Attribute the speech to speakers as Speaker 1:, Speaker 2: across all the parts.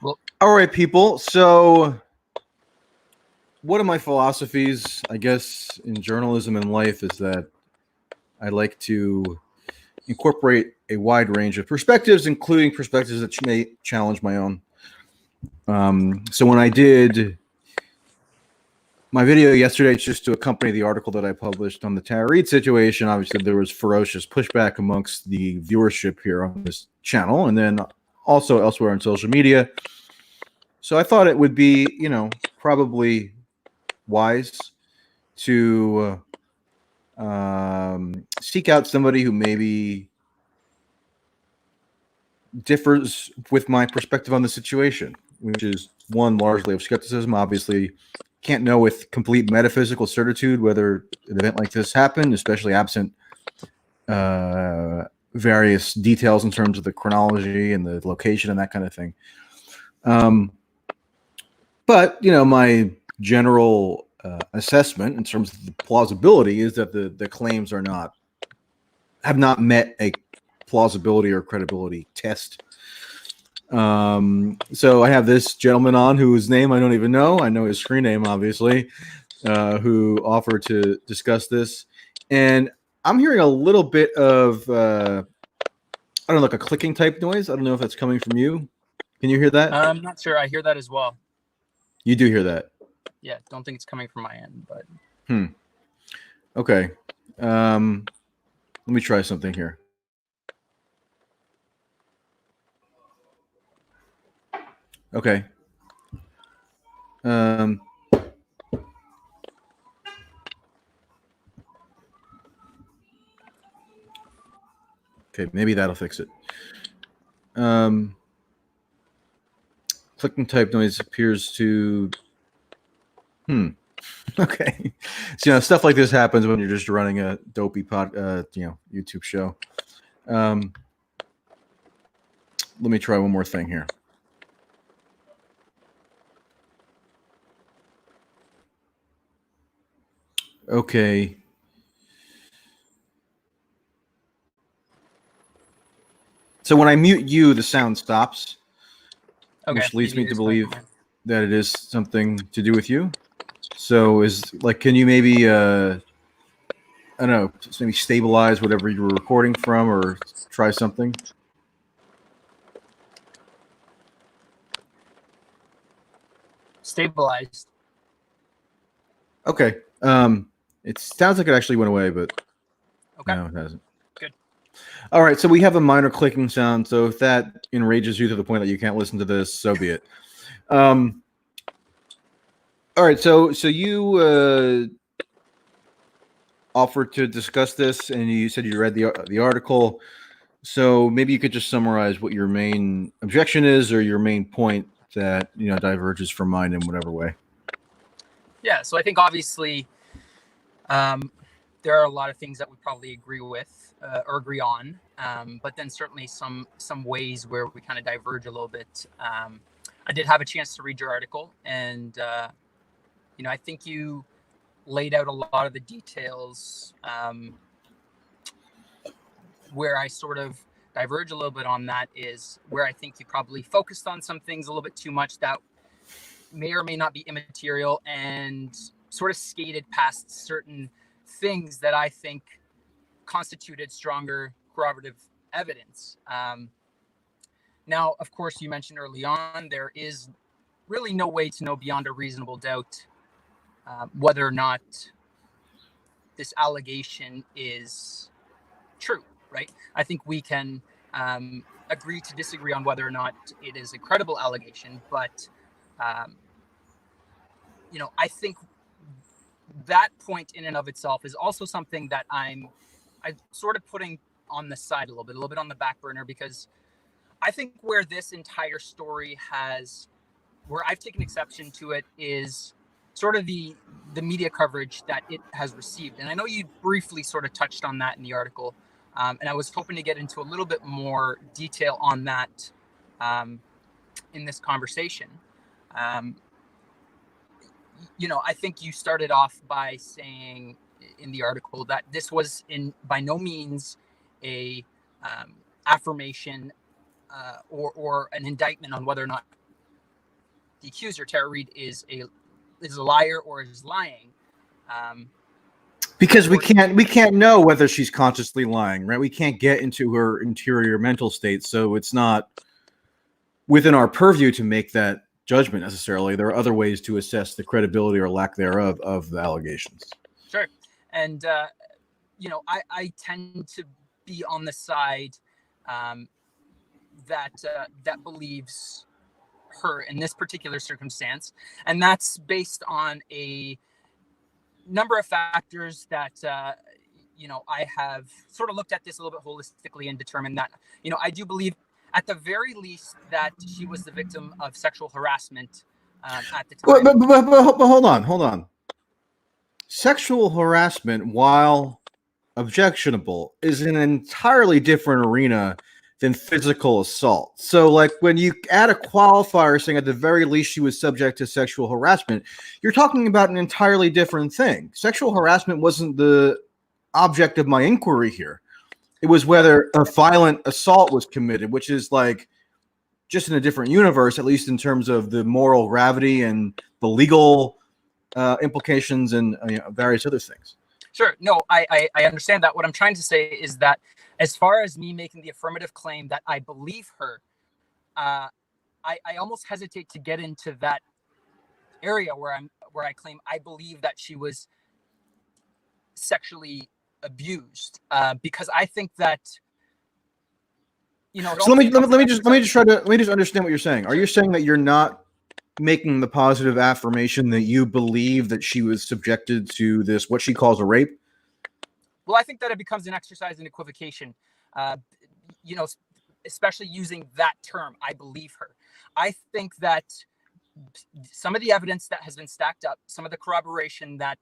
Speaker 1: Well,
Speaker 2: All right, people. So, one of my philosophies, I guess, in journalism and life is that I like to incorporate a wide range of perspectives, including perspectives that may challenge my own. So, when I did my video yesterday, just to accompany the article that I published on the Tara Reade situation, obviously there was ferocious pushback amongst the viewership here on this channel, and then also elsewhere on social media. So I thought it would be, probably wise to seek out somebody who maybe differs with my perspective on the situation, which is one largely of skepticism. Obviously, can't know with complete metaphysical certitude whether an event like this happened, especially absent various details in terms of the chronology and the location and that kind of thing. But my general assessment in terms of the plausibility is that the claims have not met a plausibility or credibility test. So I have this gentleman on whose name I don't even know. I know his screen name, obviously, who offered to discuss this. And I'm hearing a little bit of, I don't know, like a clicking type noise. I don't know if that's coming from you. Can you hear that?
Speaker 1: I'm not sure. I hear that as well.
Speaker 2: You do hear that?
Speaker 1: Yeah, don't think it's coming from my end, but.
Speaker 2: Okay. Let me try something here. Okay. Okay, maybe that'll fix it. Clicking type noise appears to. Okay. So, stuff like this happens when you're just running a dopey YouTube show. Let me try one more thing here. Okay. So when I mute you, the sound stops, which leads me to believe that it is something to do with you. So can you maybe, I don't know, maybe stabilize whatever you were recording from or try something?
Speaker 1: Stabilized.
Speaker 2: Okay. It sounds like it actually went away, but
Speaker 1: okay.
Speaker 2: No, it hasn't.
Speaker 1: Good.
Speaker 2: All right, so we have a minor clicking sound. So if that enrages you to the point that you can't listen to this, so be it. All right, so you offered to discuss this, and you said you read the article. So maybe you could just summarize what your main objection is, or your main point that diverges from mine in whatever way.
Speaker 1: Yeah, so I think obviously there are a lot of things that we probably agree with or agree on, but then certainly some ways where we kind of diverge a little bit. I did have a chance to read your article, and I think you laid out a lot of the details where I sort of diverge a little bit on that is where I think you probably focused on some things a little bit too much that may or may not be immaterial and sort of skated past certain things that I think constituted stronger corroborative evidence. Now, of course, you mentioned early on, there is really no way to know beyond a reasonable doubt whether or not this allegation is true, right? I think we can agree to disagree on whether or not it is a credible allegation, but I think that point in and of itself is also something that I'm sort of putting on the side a little bit on the back burner, because I think where this entire story where I've taken exception to it is sort of the media coverage that it has received. And I know you briefly sort of touched on that in the article. And I was hoping to get into a little bit more detail on that in this conversation. I think you started off by saying in the article that this was by no means a affirmation or an indictment on whether or not the accuser, Tara Reade, is a liar or is lying.
Speaker 2: Because we can't know whether she's consciously lying, right? We can't get into her interior mental state, so it's not within our purview to make that judgment necessarily. There are other ways to assess the credibility or lack thereof of the allegations.
Speaker 1: Sure. And I tend to be on the side that believes her in this particular circumstance, and that's based on a number of factors that I have sort of looked at this a little bit holistically and determined that I do believe at the very least that she was the victim of sexual harassment at the time.
Speaker 2: But hold on. Sexual harassment, while objectionable, is an entirely different arena than physical assault. So, like, when you add a qualifier saying at the very least she was subject to sexual harassment, you're talking about an entirely different thing. Sexual harassment wasn't the object of my inquiry here. It was whether a violent assault was committed, which is like just in a different universe, at least in terms of the moral gravity and the legal implications and various other things.
Speaker 1: Sure. No, I understand that. What I'm trying to say is that as far as me making the affirmative claim that I believe her, I almost hesitate to get into that area where I claim I believe that she was sexually abused, because I think that
Speaker 2: So let me just understand what you're saying. Are you saying that you're not making the positive affirmation that you believe that she was subjected to this, what she calls a rape?
Speaker 1: Well, I think that it becomes an exercise in equivocation, especially using that term. I believe her. I think that some of the evidence that has been stacked up, some of the corroboration that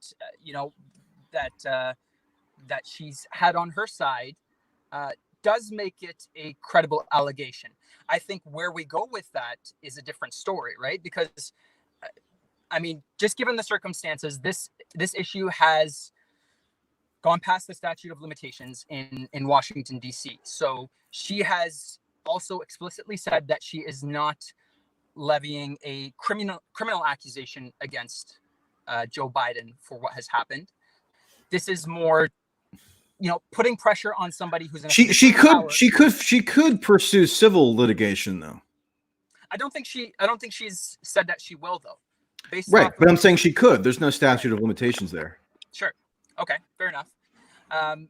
Speaker 1: that she's had on her side, does make it a credible allegation. I think where we go with that is a different story, right? Because, just given the circumstances, this issue has gone past the statute of limitations in Washington, D.C. So she has also explicitly said that she is not levying a criminal accusation against Joe Biden for what has happened. This is more, putting pressure on somebody who's in a
Speaker 2: she could pursue civil litigation though.
Speaker 1: I don't think she's said that she will though.
Speaker 2: Right, but I'm saying she could. There's no statute of limitations there.
Speaker 1: Sure. Okay, fair enough. And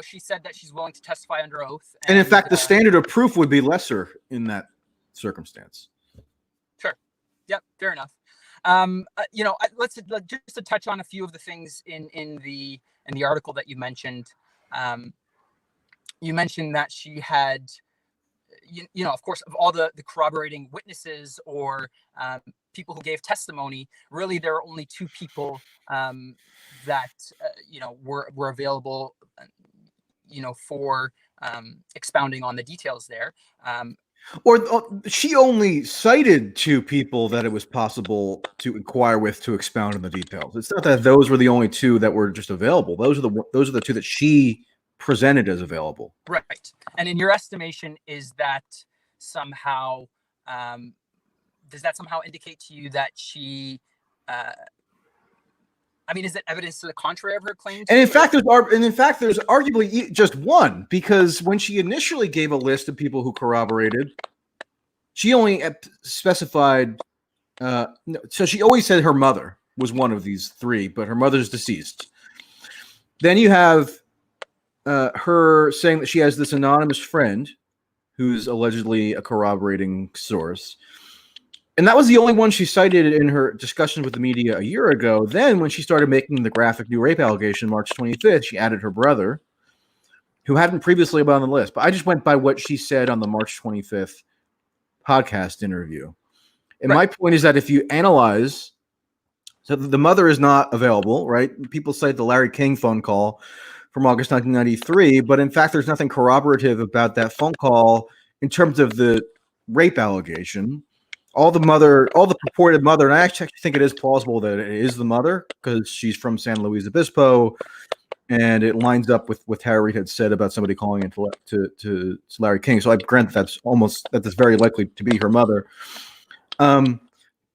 Speaker 1: she said that she's willing to testify under oath.
Speaker 2: And in fact, the standard of proof would be lesser in that circumstance.
Speaker 1: Sure. Yep. Fair enough. Let's just to touch on a few of the things in the article that you mentioned. You mentioned that she had, of course, of all the corroborating witnesses or people who gave testimony, really there are only two people that were available, for expounding on the details there.
Speaker 2: Or she only cited two people that it was possible to inquire with to expound on the details. It's not that those were the only two that were just available. Those are the two that she presented as available.
Speaker 1: Right. And in your estimation, is that somehow does that somehow indicate to you that she? Is it evidence to the contrary of her claims?
Speaker 2: And in fact, there's arguably just one, because when she initially gave a list of people who corroborated, she only specified. So she always said her mother was one of these three, but her mother's deceased. Then you have her saying that she has this anonymous friend who's allegedly a corroborating source. And that was the only one she cited in her discussions with the media a year ago. Then when she started making the graphic new rape allegation March 25th, she added her brother, who hadn't previously been on the list. But I just went by what she said on the March 25th podcast interview. And my point is that if you analyze, so the mother is not available, right? People cite the Larry King phone call from August 1993, but in fact, there's nothing corroborative about that phone call in terms of the rape allegation. All the purported mother, and I actually think it is plausible that it is the mother because she's from San Luis Obispo, and it lines up with what Tara Reade had said about somebody calling in to Larry King. So I grant that's very likely to be her mother.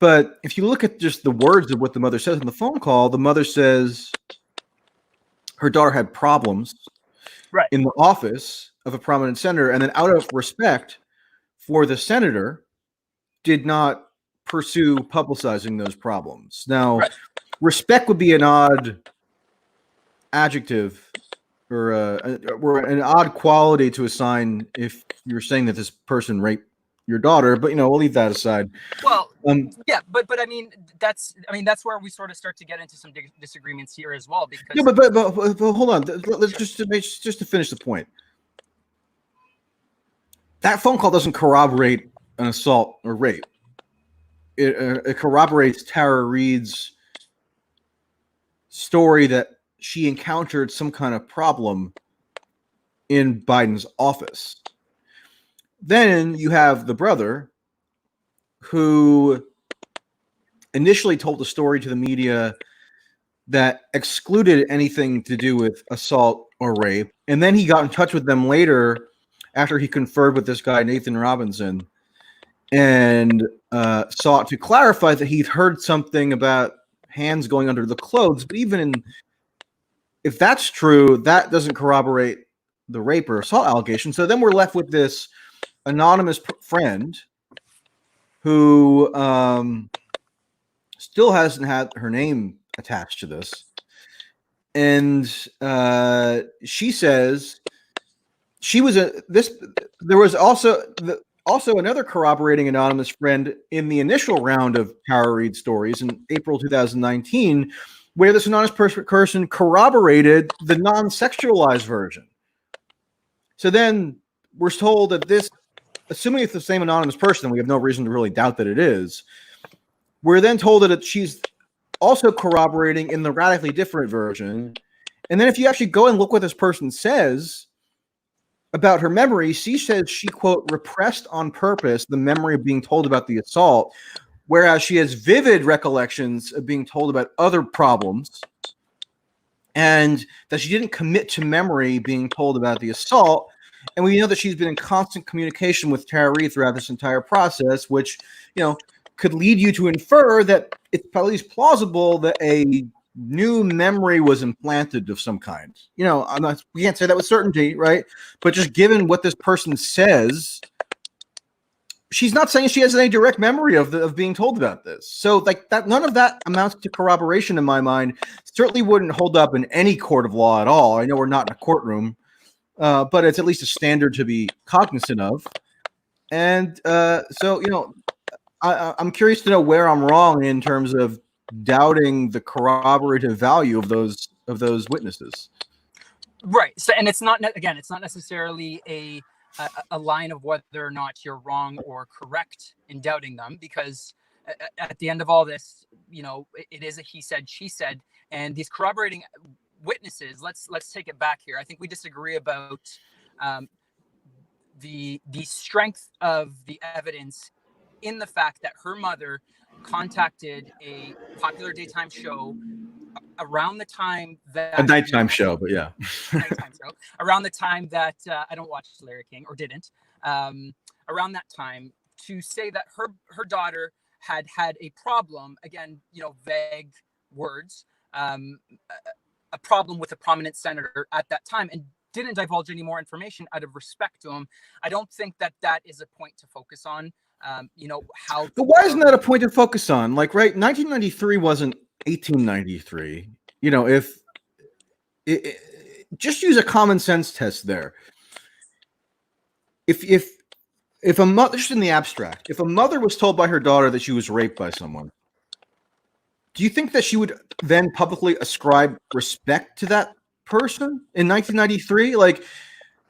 Speaker 2: But if you look at just the words of what the mother says in the phone call, the mother says her daughter had problems
Speaker 1: Right.
Speaker 2: in the office of a prominent senator, and then out of respect for the senator, did not pursue publicizing those problems. Now,
Speaker 1: Right.
Speaker 2: respect would be an odd adjective or an odd quality to assign if you're saying that this person raped your daughter, but we'll leave that aside.
Speaker 1: Well, yeah, but I mean that's where we sort of start to get into some disagreements here as well, because
Speaker 2: but hold on, let's just to finish the point. That phone call doesn't corroborate an assault or rape. It corroborates Tara Reade's story that she encountered some kind of problem in Biden's office. Then you have the brother who initially told the story to the media that excluded anything to do with assault or rape. And then he got in touch with them later after he conferred with this guy, Nathan Robinson, and sought to clarify that he'd heard something about hands going under the clothes. But if that's true, that doesn't corroborate the rape or assault allegation. So then we're left with this anonymous friend who still hasn't had her name attached to this. And she says there was also another corroborating anonymous friend in the initial round of Tara Reade stories in April 2019, where this anonymous person corroborated the non-sexualized version. So then we're told that this, assuming it's the same anonymous person, we have no reason to really doubt that it is, we're then told that she's also corroborating in the radically different version. And then if you actually go and look what this person says about her memory, she says she, quote, repressed on purpose the memory of being told about the assault, whereas she has vivid recollections of being told about other problems, and that she didn't commit to memory being told about the assault. And we know that she's been in constant communication with Tara Reade throughout this entire process, which, could lead you to infer that it's at least plausible that a new memory was implanted of some kind. We can't say that with certainty, right? But just given what this person says, she's not saying she has any direct memory of being told about this. So like that, none of that amounts to corroboration in my mind. Certainly wouldn't hold up in any court of law at all. I know we're not in a courtroom, but it's at least a standard to be cognizant of. And I'm curious to know where I'm wrong in terms of doubting the corroborative value of those witnesses.
Speaker 1: Right. So, and it's not necessarily a line of whether or not you're wrong or correct in doubting them, because at the end of all this, it is a he said, she said, and these corroborating witnesses. Let's take it back here. I think we disagree about the strength of the evidence in the fact that her mother contacted a popular daytime show around the time that
Speaker 2: a nighttime show, but yeah,
Speaker 1: nighttime show around the time that I don't watch Larry King or didn't around that time, to say that her daughter had a problem, again, vague words, a problem with a prominent senator at that time, and didn't divulge any more information out of respect to him. I don't think that is a point to focus on. How.
Speaker 2: But why isn't that a point to focus on? Like, right, 1993 wasn't 1893. If just use a common sense test there. If a mother, just in the abstract, if a mother was told by her daughter that she was raped by someone, do you think that she would then publicly ascribe respect to that person in 1993? Like,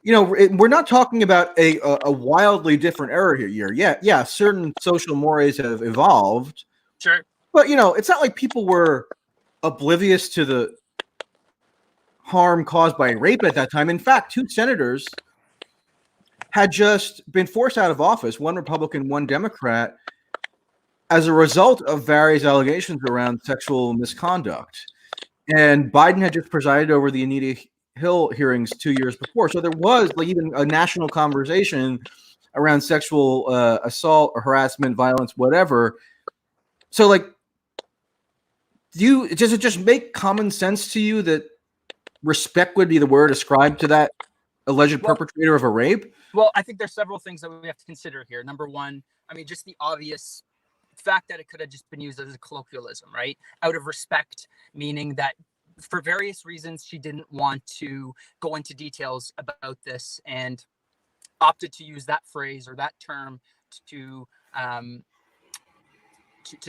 Speaker 2: we're not talking about a wildly different era here. Yeah, certain social mores have evolved.
Speaker 1: Sure.
Speaker 2: But, it's not like people were oblivious to the harm caused by rape at that time. In fact, 2 senators had just been forced out of office, one Republican, one Democrat, as a result of various allegations around sexual misconduct. And Biden had just presided over the Anita Hill hearings 2 years before. So there was even a national conversation around sexual assault or harassment, violence, whatever. So, like, does it just make common sense to you that respect would be the word ascribed to that alleged perpetrator of a rape?
Speaker 1: Well, I think there's several things that we have to consider here. Number one, I mean, just the obvious fact that it could have just been used as a colloquialism, right? Out of respect, meaning that for various reasons, she didn't want to go into details about this and opted to use that phrase or that term to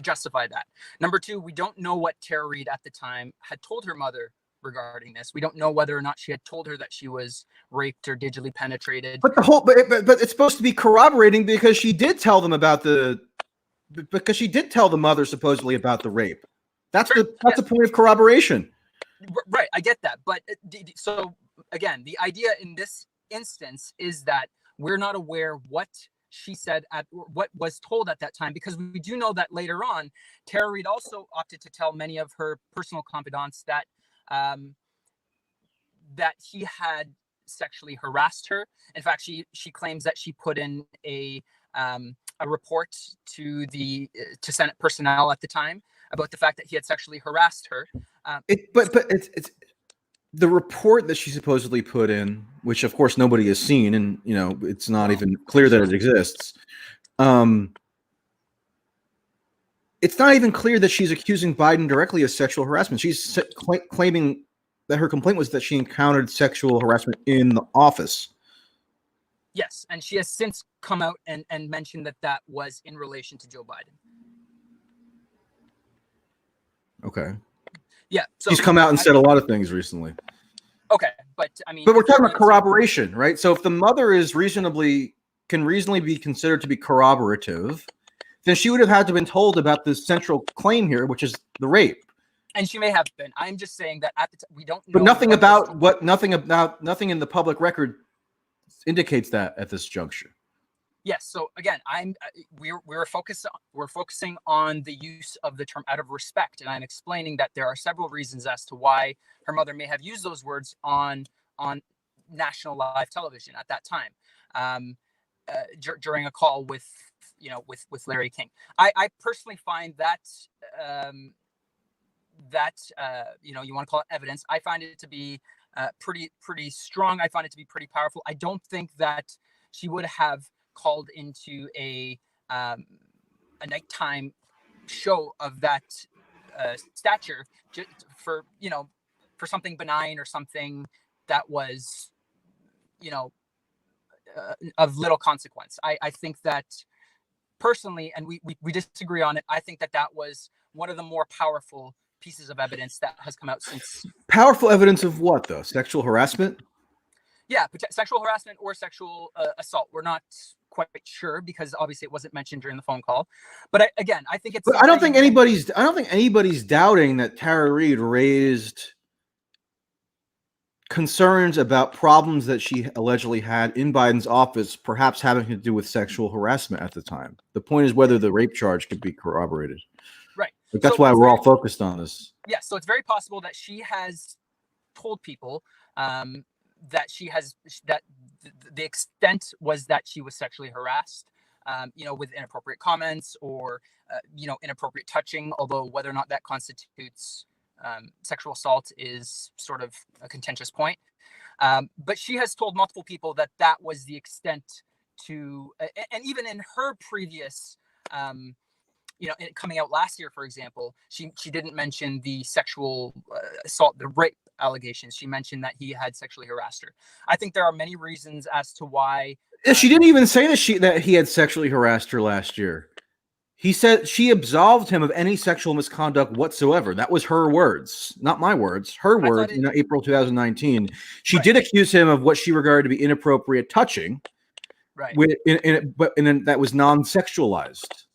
Speaker 1: justify that. Number two, we don't know what Tara Reade at the time had told her mother regarding this. We don't know whether or not she had told her that she was raped or digitally penetrated.
Speaker 2: But but it's supposed to be corroborating because she did tell them about the mother supposedly about the rape. That's the point of corroboration.
Speaker 1: Right, I get that. But so again, the idea in this instance is that we're not aware what she said at what was told at that time, because we do know that later on, Tara Reade also opted to tell many of her personal confidants that that he had sexually harassed her. In fact, she claims that she put in a report to Senate personnel at the time about the fact that he had sexually harassed her.
Speaker 2: But it's the report that she supposedly put in, which of course nobody has seen, and it's not even clear that it exists. It's not even clear that she's accusing Biden directly of sexual harassment. She's claiming that her complaint was that she encountered sexual harassment in the office.
Speaker 1: Yes, and she has since come out and mentioned that was in relation to Joe Biden.
Speaker 2: Okay.
Speaker 1: Yeah, so
Speaker 2: she's come out and said a lot of things recently.
Speaker 1: Okay, but I mean,
Speaker 2: but we're talking about corroboration, right? So if the mother can reasonably be considered to be corroborative, then she would have had to have been told about the central claim here, which is the rape.
Speaker 1: And she may have been. I'm just saying that at the time we don't know.
Speaker 2: But nothing in the public record indicates that at this juncture.
Speaker 1: Yes. So again, we're focusing on the use of the term out of respect, and I'm explaining that there are several reasons as to why her mother may have used those words on national live television at that time, during a call with Larry King. I personally find that you want to call it evidence. I find it to be pretty strong. I find it to be pretty powerful. I don't think that she would have called into a nighttime show of that stature for something benign or something that was of little consequence. I think that personally, and we disagree on it, I think that was one of the more powerful pieces of evidence that has come out since.
Speaker 2: Powerful evidence of what, though? Sexual harassment?
Speaker 1: Yeah, sexual harassment or sexual assault. We're not quite sure because obviously it wasn't mentioned during the phone call. But I think it's.
Speaker 2: But I don't think anybody's doubting that Tara Reade raised concerns about problems that she allegedly had in Biden's office, perhaps having to do with sexual harassment at the time. The point is whether the rape charge could be corroborated.
Speaker 1: Right.
Speaker 2: But that's why we're all focused on this.
Speaker 1: Yeah. So it's very possible that she has told people that the extent was that she was sexually harassed, with inappropriate comments or, inappropriate touching, although whether or not that constitutes sexual assault is sort of a contentious point. But she has told multiple people that was the extent to, and even in her previous, coming out last year, for example, she didn't mention the sexual assault, the rape allegations. She mentioned that he had sexually harassed her. I think there are many reasons as to why.
Speaker 2: She didn't even say that he had sexually harassed her last year. He said she absolved him of any sexual misconduct whatsoever. That was her words, not my words. Her words in April 2019. She did accuse him of what she regarded to be inappropriate touching.
Speaker 1: Right.
Speaker 2: But then that was non-sexualized.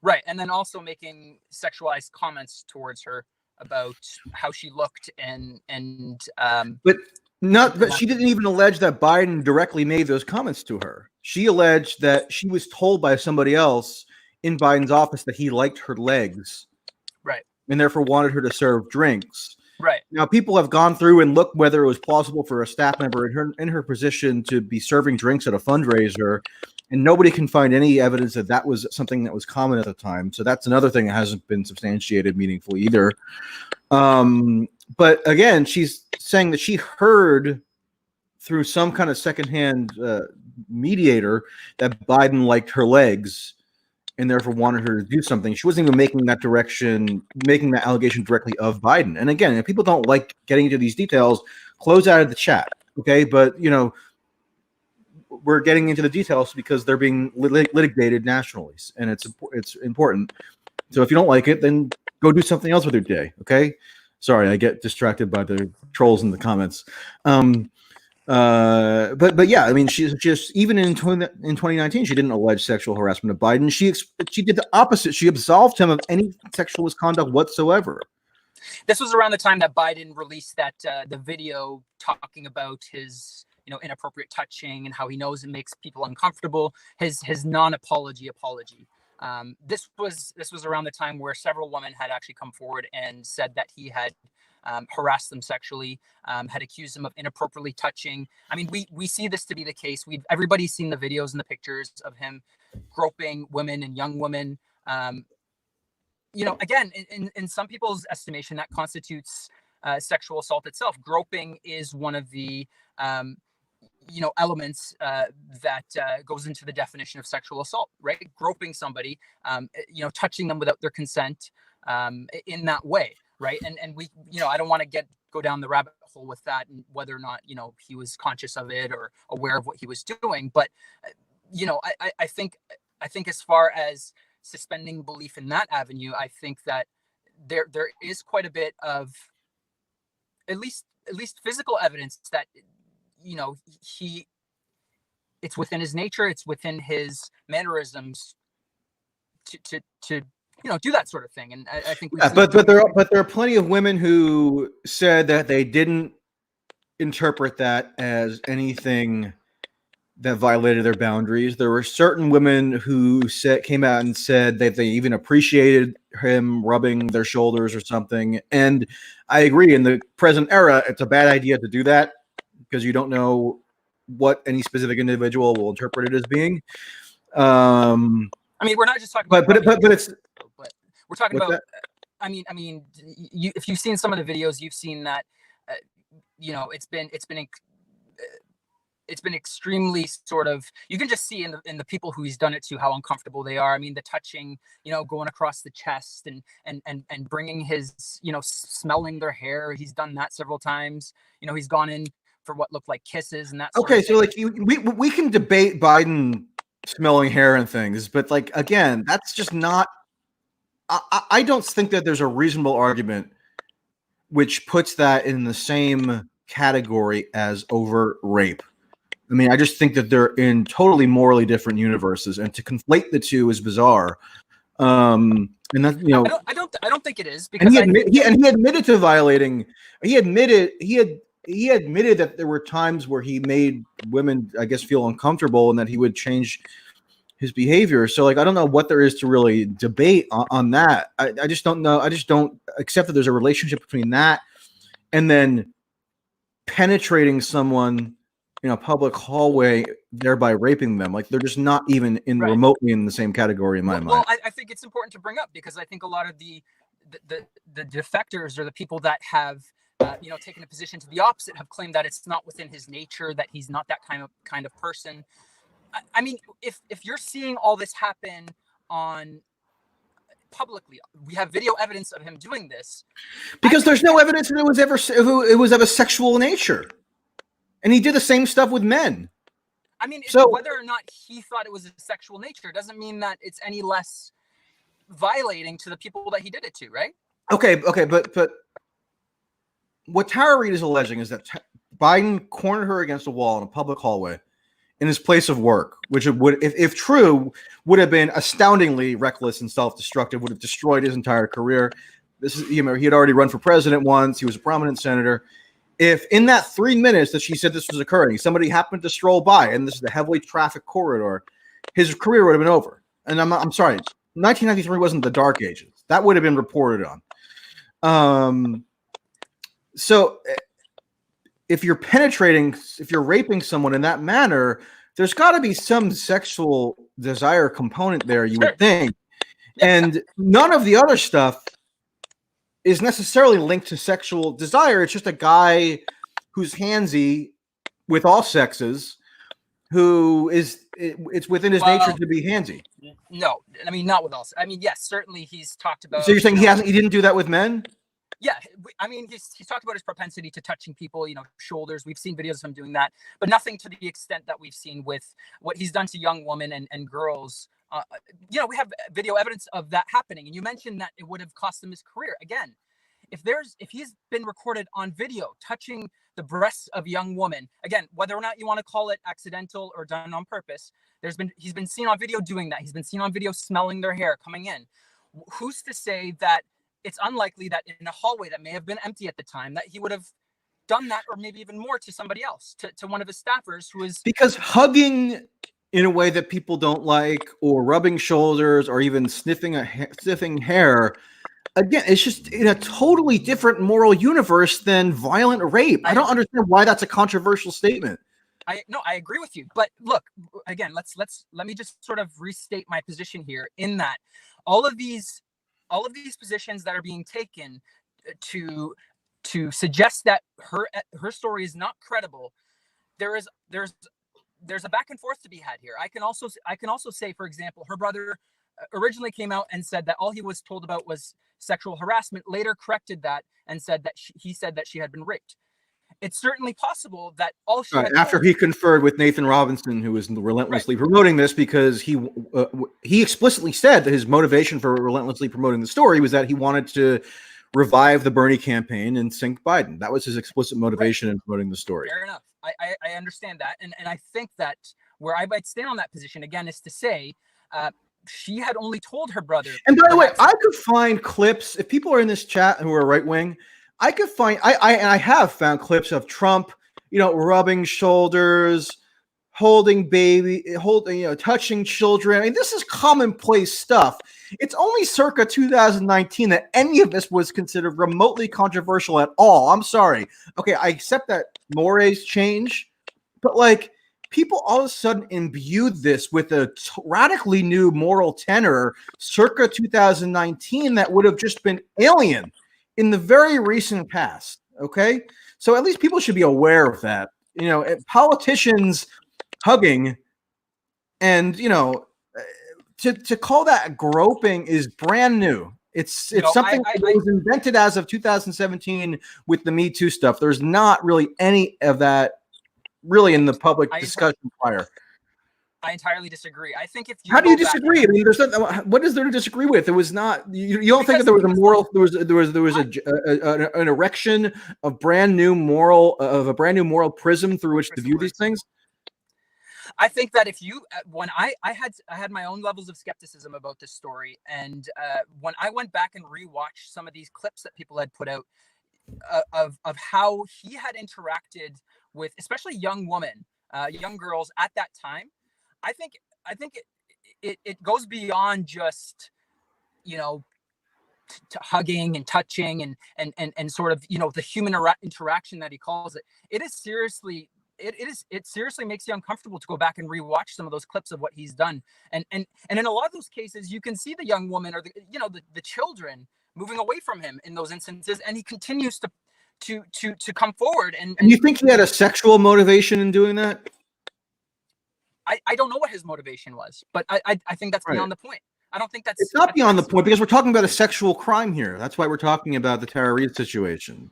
Speaker 1: Right. And then also making sexualized comments towards her about how she looked but
Speaker 2: she didn't even allege that Biden directly made those comments to her. She alleged that she was told by somebody else in Biden's office that he liked her legs.
Speaker 1: Right.
Speaker 2: And therefore wanted her to serve drinks.
Speaker 1: Right.
Speaker 2: Now, people have gone through and looked whether it was plausible for a staff member in her position to be serving drinks at a fundraiser and nobody can find any evidence that that was something that was common at the time. So that's another thing that hasn't been substantiated meaningfully either. But again, she's saying that she heard through some kind of secondhand mediator that Biden liked her legs and therefore wanted her to do something. She wasn't even making that allegation directly of Biden. And again, if people don't like getting into these details, close out of the chat. Okay. But, you know, we're getting into the details because they're being litigated nationally, and it's important. So if you don't like it, then go do something else with your day. Okay. Sorry, I get distracted by the trolls in the comments. But yeah, I mean, she's just, even in 2019, she didn't allege sexual harassment of Biden. She did the opposite. She absolved him of any sexual misconduct whatsoever.
Speaker 1: This was around the time that Biden released that the video talking about his, you know, inappropriate touching and how he knows it makes people uncomfortable. His non-apology apology. This was around the time where several women had actually come forward and said that he had harassed them sexually, had accused them of inappropriately touching. I mean, we see this to be the case. Everybody's seen the videos and the pictures of him groping women and young women. You know, again, in some people's estimation, that constitutes sexual assault itself. Groping is one of the you know, elements that goes into the definition of sexual assault, right? Groping somebody, you know, touching them without their consent in that way, right? And we, you know, I don't want to go down the rabbit hole with that and whether or not, you know, he was conscious of it or aware of what he was doing. But, you know, I think as far as suspending belief in that avenue, I think that there is quite a bit of at least physical evidence that, you know, it's within his nature, it's within his mannerisms to you know, do that sort of thing. And I think
Speaker 2: but there are plenty of women who said that they didn't interpret that as anything that violated their boundaries. There were certain women who came out and said that they even appreciated him rubbing their shoulders or something. And I agree, in the present era, it's a bad idea to do that because you don't know what any specific individual will interpret it as being.
Speaker 1: I mean, we're not just talking about,
Speaker 2: but
Speaker 1: we're talking about.
Speaker 2: That?
Speaker 1: I mean, if you've seen some of the videos, you've seen that. You know, it's been extremely sort of, you can just see in the people who he's done it to how uncomfortable they are. I mean, the touching, you know, going across the chest and bringing his, you know, smelling their hair. He's done that several times. You know, he's gone in for what looked like kisses and that sort of thing.
Speaker 2: So like we can debate Biden smelling hair and things, but like, again, that's just not, I don't think that there's a reasonable argument which puts that in the same category as overt rape. I mean, I just think that they're in totally morally different universes, and to conflate the two is bizarre. And that, you know,
Speaker 1: I don't think it is, because
Speaker 2: he admitted to violating. He admitted that there were times where he made women, I guess, feel uncomfortable, and that he would change his behavior. So, like, I don't know what there is to really debate on that. I just don't know. I just don't accept that there's a relationship between that and then penetrating someone in a public hallway, thereby raping them. Like, they're just not even remotely in the same category in my mind.
Speaker 1: Well, I think it's important to bring up, because I think a lot of the defectors, or the people that have you know, taken a position to the opposite, have claimed that it's not within his nature, that he's not that kind of person. I mean, if you're seeing all this happen on publicly, we have video evidence of him doing this,
Speaker 2: because there's no evidence that it was of a sexual nature, and he did the same stuff with men.
Speaker 1: I mean,
Speaker 2: so
Speaker 1: whether or not he thought it was a sexual nature doesn't mean that it's any less violating to the people that he did it to, right? Okay,
Speaker 2: but what Tara Reade is alleging is that Biden cornered her against a wall in a public hallway in his place of work, which would, if true, would have been astoundingly reckless and self-destructive, would have destroyed his entire career. This is, you know, he had already run for president once. He was a prominent senator. If in that 3 minutes that she said this was occurring, somebody happened to stroll by, and this is a heavily traffic corridor, his career would have been over. And I'm sorry, 1993 wasn't the Dark Ages. That would have been reported on. So if you're raping someone in that manner, there's got to be some sexual desire component there, you
Speaker 1: Sure.
Speaker 2: would think.
Speaker 1: Yeah.
Speaker 2: And none of the other stuff is necessarily linked to sexual desire. It's just a guy who's handsy with all sexes, who is it's within his nature to be handsy.
Speaker 1: No, I mean, not with all. I mean, yes, certainly he's talked about.
Speaker 2: So you're saying he didn't do that with men?
Speaker 1: Yeah, I mean, he's talked about his propensity to touching people, shoulders. We've seen videos of him doing that, but nothing to the extent that we've seen with what he's done to young women and girls. We have video evidence of that happening. And you mentioned that it would have cost him his career. Again, if he's been recorded on video touching the breasts of young women, again, whether or not you want to call it accidental or done on purpose, he's been seen on video doing that. He's been seen on video smelling their hair coming in. Who's to say that it's unlikely that in a hallway that may have been empty at the time that he would have done that, or maybe even more, to somebody else, to one of his staffers who is...
Speaker 2: Because hugging in a way that people don't like, or rubbing shoulders, or even sniffing hair, again, it's just in a totally different moral universe than violent rape. I don't understand why that's a controversial statement.
Speaker 1: I agree with you, but look, again, let me just sort of restate my position here, in that all of these positions that are being taken to suggest that her story is not credible, there's a back and forth to be had here. I can also say, for example, her brother originally came out and said that all he was told about was sexual harassment, later corrected that and said that he said that she had been raped. It's certainly possible that all she had
Speaker 2: after he conferred with Nathan Robinson, who was relentlessly promoting this, because he explicitly said that his motivation for relentlessly promoting the story was that he wanted to revive the Bernie campaign and sink Biden. That was his explicit motivation in promoting the story.
Speaker 1: Fair enough. I understand that. And I think that where I might stand on that position, again, is to say she had only told her brother.
Speaker 2: And by the way, I could find clips, if people are in this chat who are right-wing, I could find, I have found clips of Trump, rubbing shoulders, holding touching children. I mean, this is commonplace stuff. It's only circa 2019 that any of this was considered remotely controversial at all. I'm sorry. Okay, I accept that mores change, but people all of a sudden imbued this with a radically new moral tenor circa 2019 that would have just been alien in the very recent past. Okay, so at least people should be aware of that. Politicians hugging, and to call that groping is brand new. It's something that was invented as of 2017 with the Me Too stuff. There's not really any of that really in the public discussion prior.
Speaker 1: I entirely disagree. I think if you
Speaker 2: how do you disagree? I mean, there's not, what is there to disagree with? It was not. You don't think that there was a moral? There was an erection of a brand new moral prism through which to view these things.
Speaker 1: I think that if you, when I had my own levels of skepticism about this story, and when I went back and rewatched some of these clips that people had put out of how he had interacted with, especially young women, young girls at that time, I think it goes beyond just hugging and touching and sort of the human interaction that he calls it. It seriously makes you uncomfortable to go back and rewatch some of those clips of what he's done. And in a lot of those cases, you can see the young woman or the children moving away from him in those instances, and he continues to come forward. And
Speaker 2: you think he had a sexual motivation in doing that?
Speaker 1: I don't know what his motivation was, but I think that's beyond the point. I don't think that's...
Speaker 2: It's not beyond the point, because we're talking about a sexual crime here. That's why we're talking about the Tara Reade situation.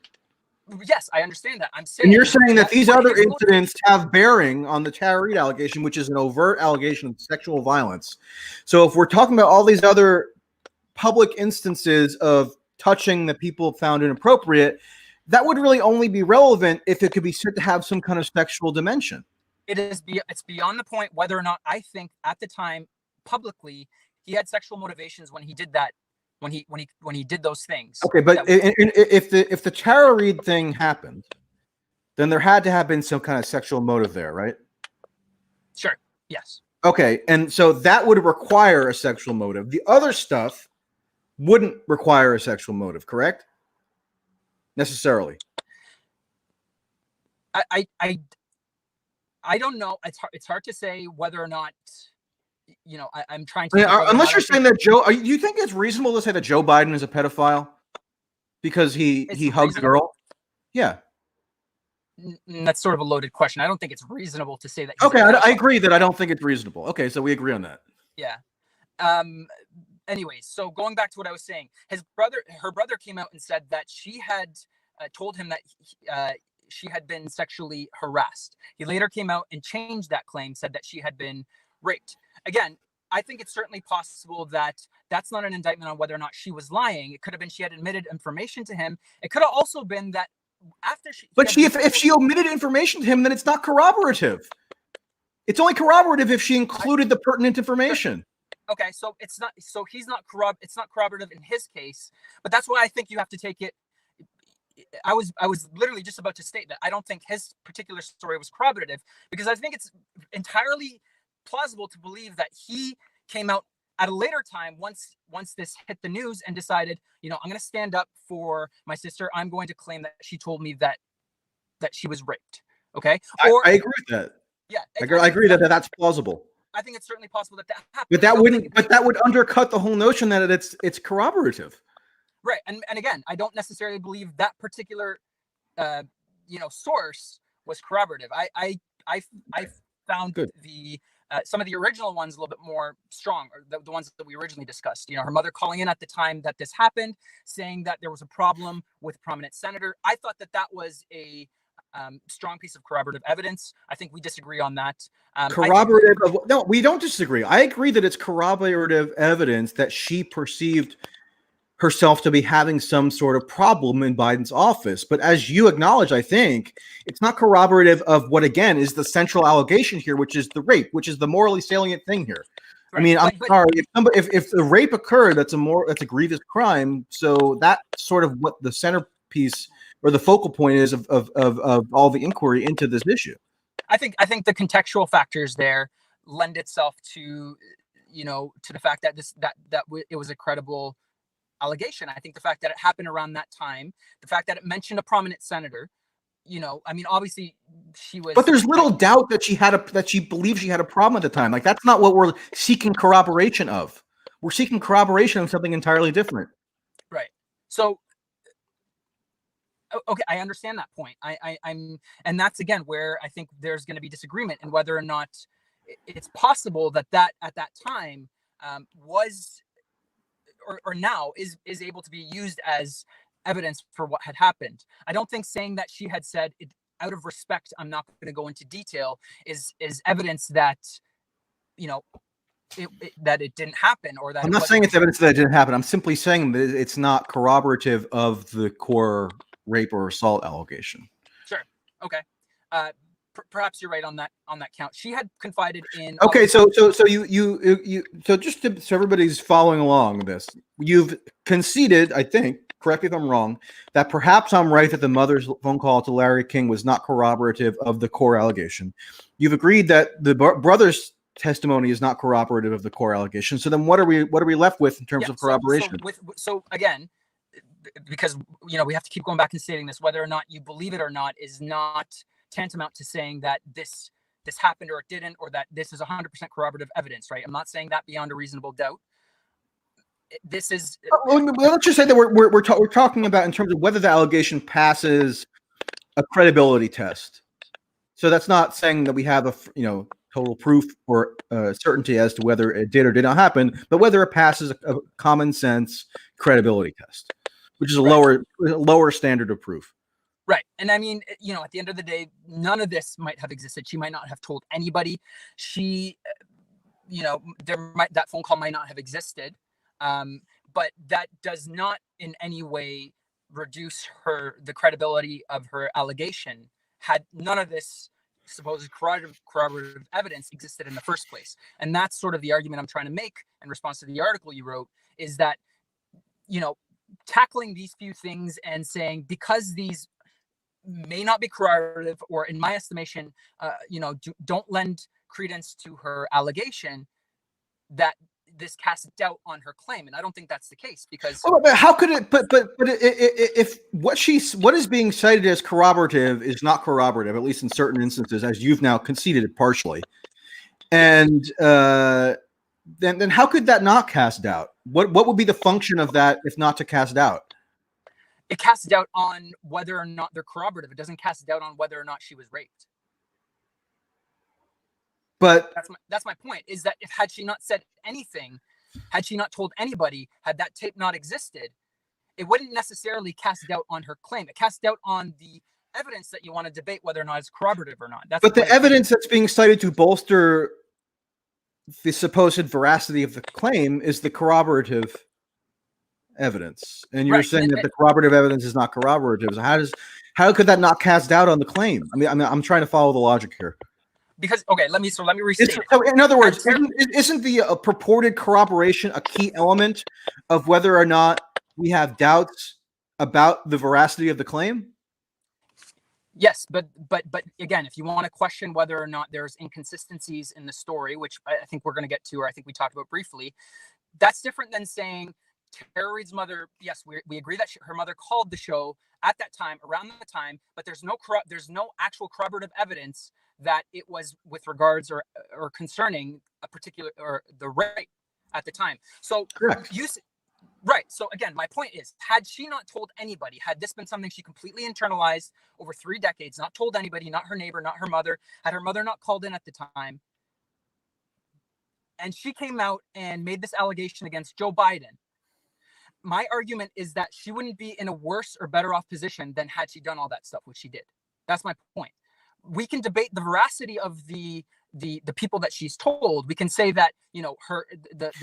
Speaker 1: Yes, I understand that. I'm saying...
Speaker 2: And you're saying that these other incidents have bearing on the Tara Reade allegation, which is an overt allegation of sexual violence. So if we're talking about all these other public instances of touching that people found inappropriate, that would really only be relevant if it could be said to have some kind of sexual dimension.
Speaker 1: It's beyond the point whether or not I think at the time publicly he had sexual motivations when he did that, when he did those things.
Speaker 2: Okay, but if the Tara Reade thing happened, then there had to have been some kind of sexual motive there, right?
Speaker 1: Sure. Yes.
Speaker 2: Okay, and so that would require a sexual motive. The other stuff wouldn't require a sexual motive, correct? Necessarily.
Speaker 1: I don't know. It's hard to say whether or not, I'm trying to
Speaker 2: I mean,
Speaker 1: think whether or
Speaker 2: unless
Speaker 1: not
Speaker 2: you're
Speaker 1: I think
Speaker 2: saying that do you think it's reasonable to say that Joe Biden is a pedophile because
Speaker 1: it's
Speaker 2: he hugged a
Speaker 1: reasonable.
Speaker 2: girl? Yeah.
Speaker 1: That's sort of a loaded question. I don't think it's reasonable to say that he's a
Speaker 2: Okay, I
Speaker 1: pedophile.
Speaker 2: agree that I don't think it's reasonable. Okay, so we agree on that.
Speaker 1: Yeah. Anyways, so going back to what I was saying, her brother came out and said that she had told him that she had been sexually harassed. He later came out and changed that claim, said that she had been raped. Again, I think it's certainly possible that that's not an indictment on whether or not she was lying. It could have been she had admitted information to him. It could have also been that after
Speaker 2: if she omitted information to him, then it's not corroborative. It's only corroborative if she included the pertinent information.
Speaker 1: Okay, so it's not. So he's not It's not corroborative in his case, but that's why I think you have to take it. I was literally just about to state that I don't think his particular story was corroborative, because I think it's entirely plausible to believe that he came out at a later time once this hit the news and decided, I'm going to stand up for my sister. I'm going to claim that she told me that she was raped. Okay,
Speaker 2: I agree with that.
Speaker 1: Yeah,
Speaker 2: I agree that that's plausible.
Speaker 1: I think it's certainly possible that happened.
Speaker 2: But that would undercut the whole notion that it's corroborative.
Speaker 1: Right. And again, I don't necessarily believe that particular source was corroborative. I found
Speaker 2: Good.
Speaker 1: some of the original ones a little bit more strong, or the ones that we originally discussed. Her mother calling in at the time that this happened, saying that there was a problem with a prominent senator. I thought that was a strong piece of corroborative evidence. I think we disagree on that.
Speaker 2: No, we don't disagree. I agree that it's corroborative evidence that she perceived herself to be having some sort of problem in Biden's office. But as you acknowledge, I think it's not corroborative of what, again, is the central allegation here, which is the rape, which is the morally salient thing here. Right. I mean, I'm sorry, if the rape occurred, that's a grievous crime. So that's sort of what the centerpiece or the focal point is of all the inquiry into this issue.
Speaker 1: I think the contextual factors there lend itself to, to the fact that it was a credible allegation. I think the fact that it happened around that time, the fact that it mentioned a prominent senator, obviously she was.
Speaker 2: But there's little doubt that she believed she had a problem at the time. Like, that's not what we're seeking corroboration of. We're seeking corroboration of something entirely different.
Speaker 1: Right. So, okay, I understand that point. And that's again where I think there's going to be disagreement in whether or not it's possible that at that time was. Or now is able to be used as evidence for what had happened. I don't think saying that she had said it out of respect, I'm not going to go into detail, is evidence that that it didn't happen, or that
Speaker 2: I'm not saying it's evidence that it didn't happen. I'm simply saying that it's not corroborative of the core rape or assault allegation.
Speaker 1: Sure. Okay. Perhaps you're right on that count. She had confided in.
Speaker 2: Okay, so just so everybody's following along this, you've conceded, I think, correct me if I'm wrong, that perhaps I'm right that the mother's phone call to Larry King was not corroborative of the core allegation. You've agreed that the brother's testimony is not corroborative of the core allegation. So then, what are we left with in terms of corroboration?
Speaker 1: So again, because we have to keep going back and stating this, whether or not you believe it or not is not tantamount to saying that this happened or it didn't, or that this is 100% corroborative evidence, right? I'm not saying that beyond a reasonable doubt. This is.
Speaker 2: Let's just say that we're talking about in terms of whether the allegation passes a credibility test. So that's not saying that we have a total proof or certainty as to whether it did or did not happen, but whether it passes a common sense credibility test, which is a lower standard of proof.
Speaker 1: Right. And I mean, at the end of the day, none of this might have existed. She might not have told anybody. She, that phone call might not have existed. But that does not in any way reduce the credibility of her allegation, had none of this supposed corroborative evidence existed in the first place. And that's sort of the argument I'm trying to make in response to the article you wrote, is that, tackling these few things and saying, because these may not be corroborative, or in my estimation, don't lend credence to her allegation, that this casts doubt on her claim, and I don't think that's the case because.
Speaker 2: Oh, but how could it? But if what is being cited as corroborative is not corroborative, at least in certain instances, as you've now conceded it partially, and then how could that not cast doubt? What would be the function of that if not to cast doubt?
Speaker 1: It casts doubt on whether or not they're corroborative. It doesn't cast doubt on whether or not she was raped.
Speaker 2: But
Speaker 1: that's my point, is that if had she not said anything, had she not told anybody, had that tape not existed, it wouldn't necessarily cast doubt on her claim. It casts doubt on the evidence that you want to debate whether or not it's corroborative or not.
Speaker 2: But the evidence that's being cited to bolster the supposed veracity of the claim is the corroborative evidence, and you're saying that the corroborative evidence is not corroborative. So how could that not cast doubt on the claim? I mean, I'm trying to follow the logic here.
Speaker 1: Because let me restate it.
Speaker 2: So in other words, isn't the purported corroboration a key element of whether or not we have doubts about the veracity of the claim?
Speaker 1: Yes, but again, if you want to question whether or not there's inconsistencies in the story, which I think we're going to get to, or I think we talked about briefly, that's different than saying Tara Reade's mother. Yes, we agree that her mother called the show at that time, around the time, but there's no actual corroborative evidence that it was with regards or concerning a particular or the rape at the time. So
Speaker 2: correct.
Speaker 1: Right. So again, my point is, had she not told anybody, had this been something she completely internalized over 3 decades, not told anybody, not her neighbor, not her mother, had her mother not called in at the time, and she came out and made this allegation against Joe Biden, my argument is that she wouldn't be in a worse or better off position than had she done all that stuff, which she did. That's my point. We can debate the veracity of the people that she's told. We can say that, the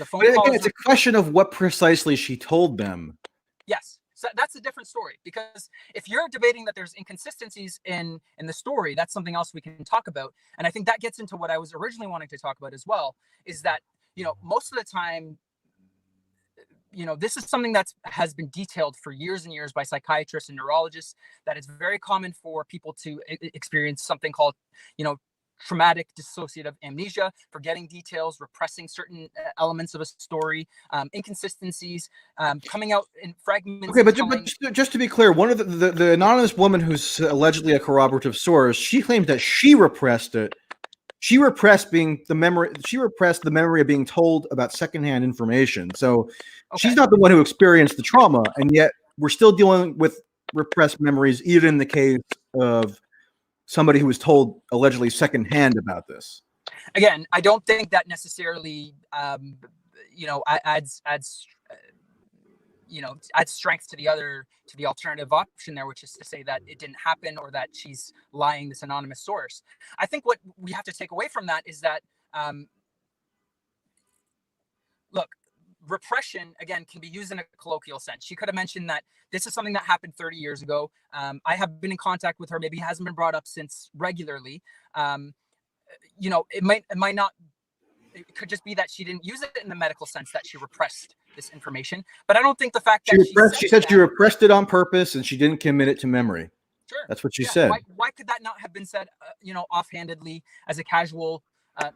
Speaker 1: phone call.
Speaker 2: Again, it's a question of what precisely she told them.
Speaker 1: Yes. So that's a different story, because if you're debating that there's inconsistencies in the story, that's something else we can talk about. And I think that gets into what I was originally wanting to talk about as well, is that, most of the time, this is something that has been detailed for years and years by psychiatrists and neurologists, that it's very common for people to experience something called, traumatic dissociative amnesia, forgetting details, repressing certain elements of a story, inconsistencies, coming out in fragments.
Speaker 2: Okay, but just to be clear, one of the anonymous woman who's allegedly a corroborative source, she claimed that she repressed it. She repressed the memory of being told about secondhand information. So she's not the one who experienced the trauma, and yet we're still dealing with repressed memories, even in the case of somebody who was told allegedly secondhand about this.
Speaker 1: Again, I don't think that necessarily, adds strength to the alternative option there, which is to say that it didn't happen or that she's lying, this anonymous source. I think what we have to take away from that is that, look, repression, again, can be used in a colloquial sense. She could have mentioned that this is something that happened 30 years ago. I have been in contact with her. Maybe it hasn't been brought up since regularly. It might not. It could just be that she didn't use it in the medical sense, that she repressed this information. But I don't think the fact that
Speaker 2: she said she repressed it on purpose and she didn't commit it to memory.
Speaker 1: Sure,
Speaker 2: that's what she said.
Speaker 1: Why could that not have been said, offhandedly as a casual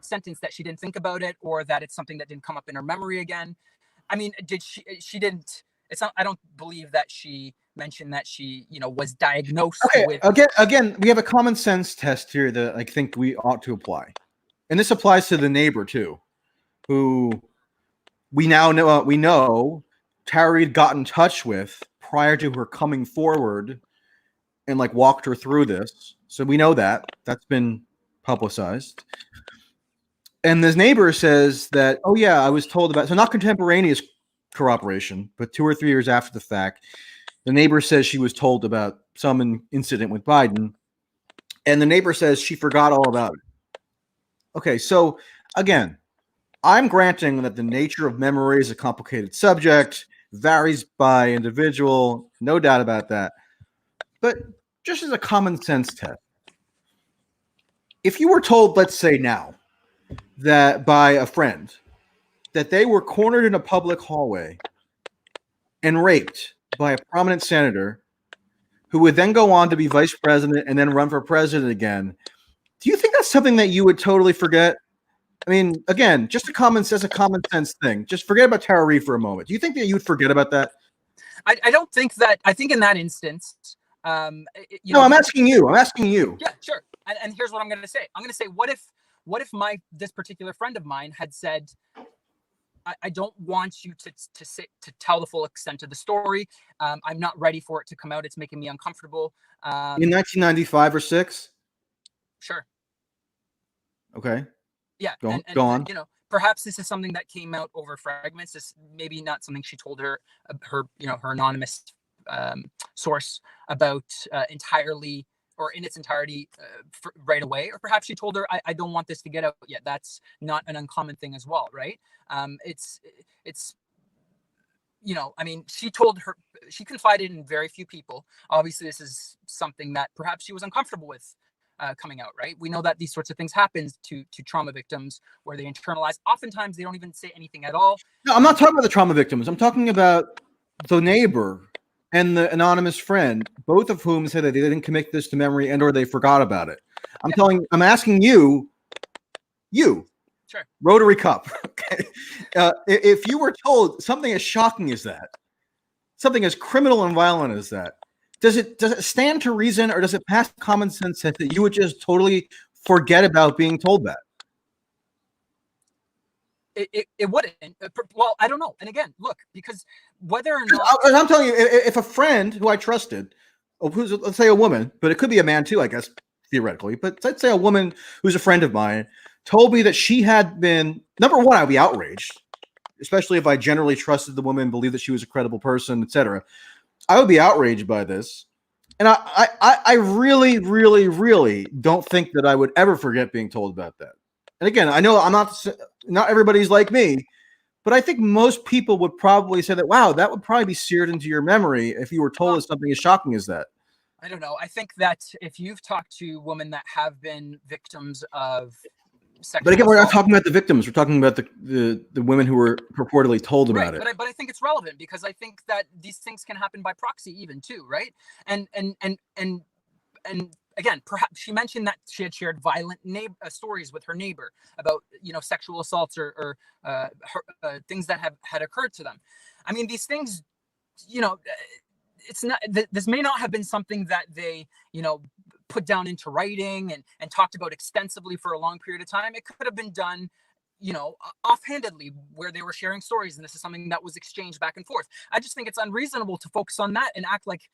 Speaker 1: sentence, that she didn't think about it, or that it's something that didn't come up in her memory again? I mean, she didn't. It's not. I don't believe that she mentioned that she, was diagnosed with.
Speaker 2: Again, we have a common sense test here that I think we ought to apply, and this applies to the neighbor too, who we now know. We know Tara Reade got in touch with prior to her coming forward, and walked her through this. So we know that's been publicized. And this neighbor says that, oh yeah, I was told about, so not contemporaneous corroboration, but 2 or 3 years after the fact, the neighbor says she was told about some incident with Biden, and the neighbor says she forgot all about it. Okay, so again, I'm granting that the nature of memory is a complicated subject, varies by individual, no doubt about that. But just as a common sense test, if you were told, let's say now, that by a friend, that they were cornered in a public hallway and raped by a prominent senator who would then go on to be vice president and then run for president again, do you think that's something that you would totally forget I mean, again, just a common sense thing. Just forget about Tara Reade for a moment. Do you think that you'd forget about that?
Speaker 1: I don't think that. I think in that instance,
Speaker 2: no, I'm asking you. I'm asking you.
Speaker 1: Yeah, sure. And here's what I'm going to say. I'm going to say, what if this particular friend of mine had said, I don't want you to tell the full extent of the story. I'm not ready for it to come out. It's making me uncomfortable.
Speaker 2: In 1995 or 6?
Speaker 1: Sure.
Speaker 2: Okay.
Speaker 1: Yeah.
Speaker 2: Go on.
Speaker 1: You know, perhaps this is something that came out over fragments. This maybe not something she told her anonymous source about entirely or in its entirety right away, or perhaps she told her, I don't want this to get out yet. That's not an uncommon thing as well, right? It's you know, I mean, she confided in very few people. Obviously, this is something that perhaps she was uncomfortable with coming out, right? We know that these sorts of things happen to trauma victims where they internalize. Oftentimes, they don't even say anything at all.
Speaker 2: No, I'm not talking about the trauma victims. I'm talking about the neighbor and the anonymous friend, both of whom said that they didn't commit this to memory and or they forgot about it. I'm asking you,
Speaker 1: sure,
Speaker 2: Rotary Cup. Okay. If you were told something as shocking as that, something as criminal and violent as that, does it stand to reason, or does it pass common sense that you would just totally forget about being told that?
Speaker 1: It wouldn't. Well, I don't know. And again, look, because whether or not
Speaker 2: I'm telling you, if a friend who I trusted, who's, let's say, a woman, but it could be a man too, I guess, theoretically, but let's say a woman who's a friend of mine told me that she had been, number one, I'd be outraged, especially if I generally trusted the woman, believed that she was a credible person, etc. I would be outraged by this. And I really, really, really don't think that I would ever forget being told about that. And again, I know I'm not everybody's like me, but I think most people would probably say that, wow, that would probably be seared into your memory if you were told something as shocking as that.
Speaker 1: I don't know. I think that if you've talked to women that have been victims of sexual
Speaker 2: but again,
Speaker 1: assault,
Speaker 2: we're not talking about the victims. We're talking about the women who were purportedly told about it.
Speaker 1: But I think it's relevant because I think that these things can happen by proxy even too, right? And again, perhaps she mentioned that she had shared violent stories with her neighbor about, you know, sexual assaults or things that had occurred to them. I mean, these things, you know, it's not. This may not have been something that they, you know, put down into writing and talked about extensively for a long period of time. It could have been done, you know, offhandedly, where they were sharing stories, and this is something that was exchanged back and forth. I just think it's unreasonable to focus on that and act like,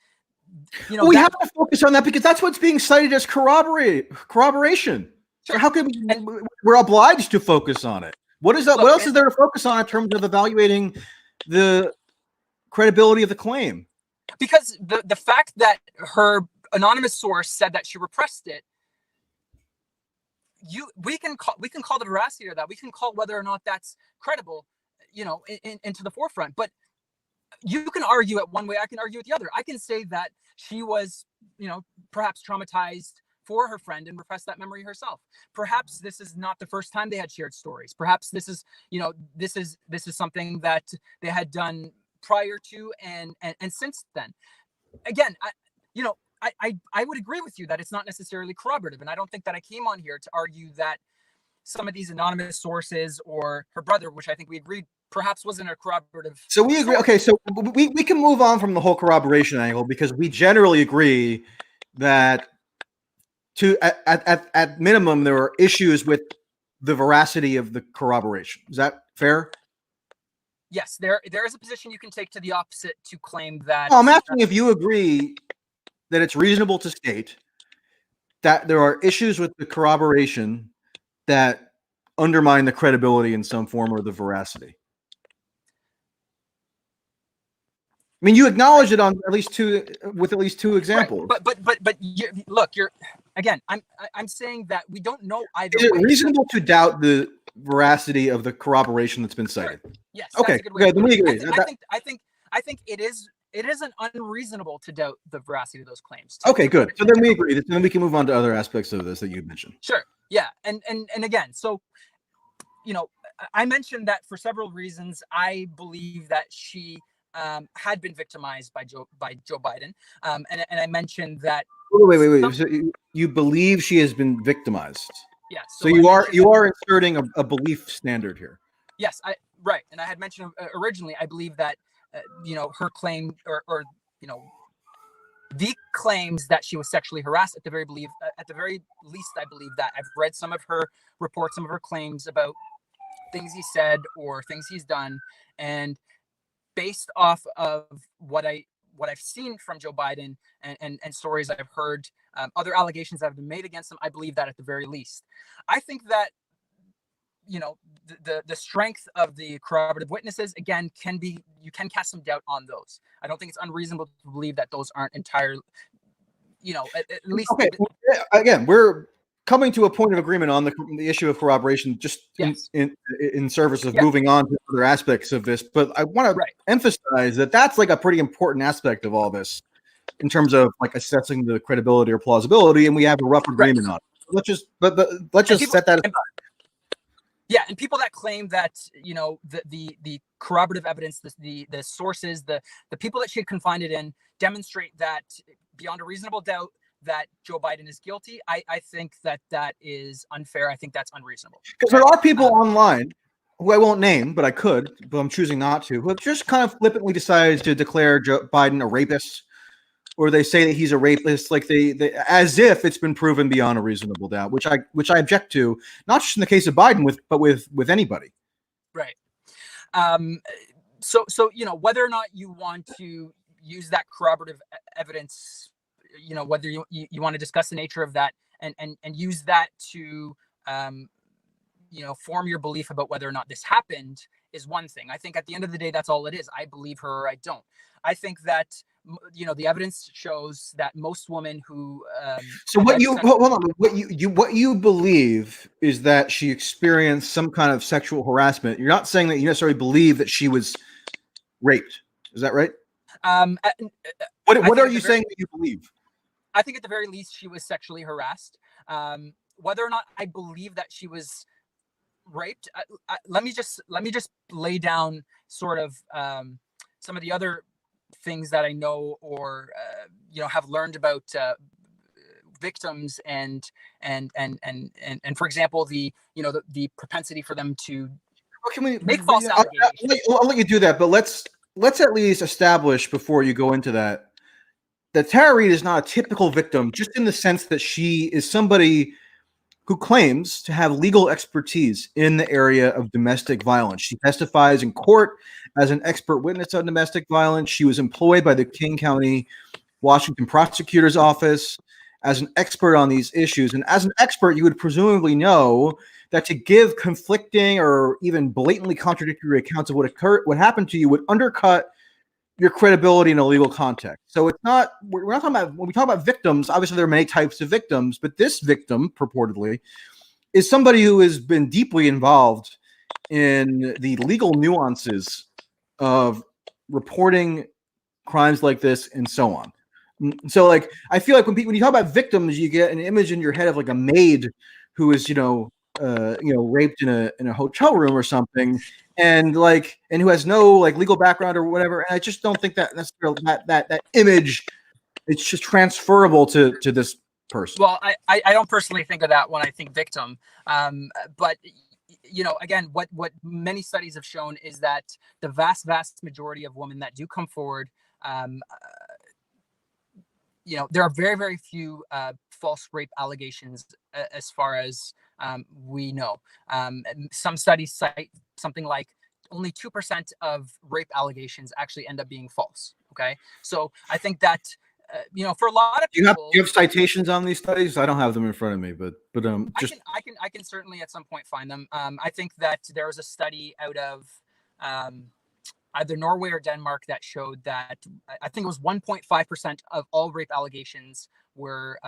Speaker 1: you know,
Speaker 2: we have to focus on that because that's what's being cited as corroboration.
Speaker 1: Sure.
Speaker 2: So how can we're obliged to focus on it? What is that? What else is there to focus on in terms of evaluating the credibility of the claim?
Speaker 1: Because the fact that her anonymous source said that she repressed it, we can call the veracity of that. We can call whether or not that's credible, you know, into the forefront. But you can argue it one way, I can argue it the other. I can say that she was, you know, perhaps traumatized for her friend and repressed that memory herself. Perhaps this is not the first time they had shared stories. Perhaps this is, you know, this is something that they had done prior to and since then. Again, I would agree with you that it's not necessarily corroborative, and I don't think that I came on here to argue that some of these anonymous sources or her brother, which I think we agreed perhaps wasn't a corroborative.
Speaker 2: So we agree. Okay, so we can move on from the whole corroboration angle because we generally agree that at minimum there are issues with the veracity of the corroboration. Is that fair?
Speaker 1: Yes, there is a position you can take to the opposite to claim that.
Speaker 2: I'm asking if you agree that it's reasonable to state that there are issues with the corroboration that undermine the credibility in some form or the veracity. I mean, you acknowledge it on at least two examples.
Speaker 1: Right. But you're again. I'm saying that we don't know either.
Speaker 2: Is it reasonable to doubt the veracity of the corroboration that's been cited?
Speaker 1: Sure. Yes.
Speaker 2: Okay. Then we agree.
Speaker 1: I think it isn't unreasonable to doubt the veracity of those claims.
Speaker 2: Okay, good. So then we agree. Then we can move on to other aspects of this that you mentioned.
Speaker 1: Sure. Yeah. And again, so, you know, I mentioned that for several reasons, I believe that she had been victimized by Joe Biden. And I mentioned that.
Speaker 2: Wait. So you believe she has been victimized?
Speaker 1: Yeah.
Speaker 2: So you are inserting a belief standard here.
Speaker 1: Yes, right. And I had mentioned originally, I believe that her claim or the claims that she was sexually harassed at the very least, I believe that. I've read some of her reports, some of her claims about things he said or things he's done, and based off of what I've seen from Joe Biden and stories I've heard, other allegations that have been made against him, I believe that at the very least. I think that the strength of the corroborative witnesses, again, you can cast some doubt on those. I don't think it's unreasonable to believe that those aren't entirely, at least.
Speaker 2: Okay. Again, we're coming to a point of agreement on the issue of corroboration, just
Speaker 1: Yes.
Speaker 2: in service of moving on to other aspects of this. But I want to emphasize that that's like a pretty important aspect of all this in terms of like assessing the credibility or plausibility, and we have a rough agreement on it. Let's just set that aside.
Speaker 1: Yeah, and people that claim that the corroborative evidence, the sources, the people that she had confided in demonstrate that beyond a reasonable doubt that Joe Biden is guilty. I think that is unfair. I think that's unreasonable.
Speaker 2: Because there are people online who I won't name, but I could, but I'm choosing not to, who have just kind of flippantly decided to declare Joe Biden a rapist, or they say that he's a rapist, like they as if it's been proven beyond a reasonable doubt, which I object to, not just in the case of Biden, but with anybody.
Speaker 1: Right. So whether or not you want to use that corroborative evidence, whether you want to discuss the nature of that and use that to form your belief about whether or not this happened is one thing. I think at the end of the day, that's all it is. I believe her or I don't. I think that the evidence shows that most women who
Speaker 2: so what you hold on, what you believe is that she experienced some kind of sexual harassment. You're not saying that you necessarily believe that she was raped. Is that right? What are you saying that you believe?
Speaker 1: I think at the very least she was sexually harassed. Whether or not I believe that she was raped, let me just lay down sort of some of the other things that I know or have learned about victims and for example the propensity for them to make false allegations.
Speaker 2: I'll let you do that, but let's at least establish before you go into that Tara Reade is not a typical victim, just in the sense that she is somebody who claims to have legal expertise in the area of domestic violence. She testifies in court as an expert witness on domestic violence. She was employed by the King County, Washington Prosecutor's Office as an expert on these issues. And as an expert, you would presumably know that to give conflicting or even blatantly contradictory accounts of what happened to you would undercut your credibility in a legal context. So we're not talking about, when we talk about victims, obviously there are many types of victims, but this victim purportedly is somebody who has been deeply involved in the legal nuances of reporting crimes like this and so on. So like, I feel like when you talk about victims, you get an image in your head of like a maid who is, raped in a hotel room or something, and who has no like legal background or whatever. And I just don't think that necessarily that image, it's just transferable to this person.
Speaker 1: Well, I don't personally think of that when I think victim. But again, what many studies have shown is that the vast majority of women that do come forward, there are very, very few false rape allegations as far as we know. Some studies cite something like only 2% of rape allegations actually end up being false. Okay. So I think that, for a lot of people,
Speaker 2: you have citations on these studies. I don't have them in front of me, but just
Speaker 1: I can certainly at some point find them. I think that there was a study out of either Norway or Denmark that showed that I think it was 1.5% of all rape allegations were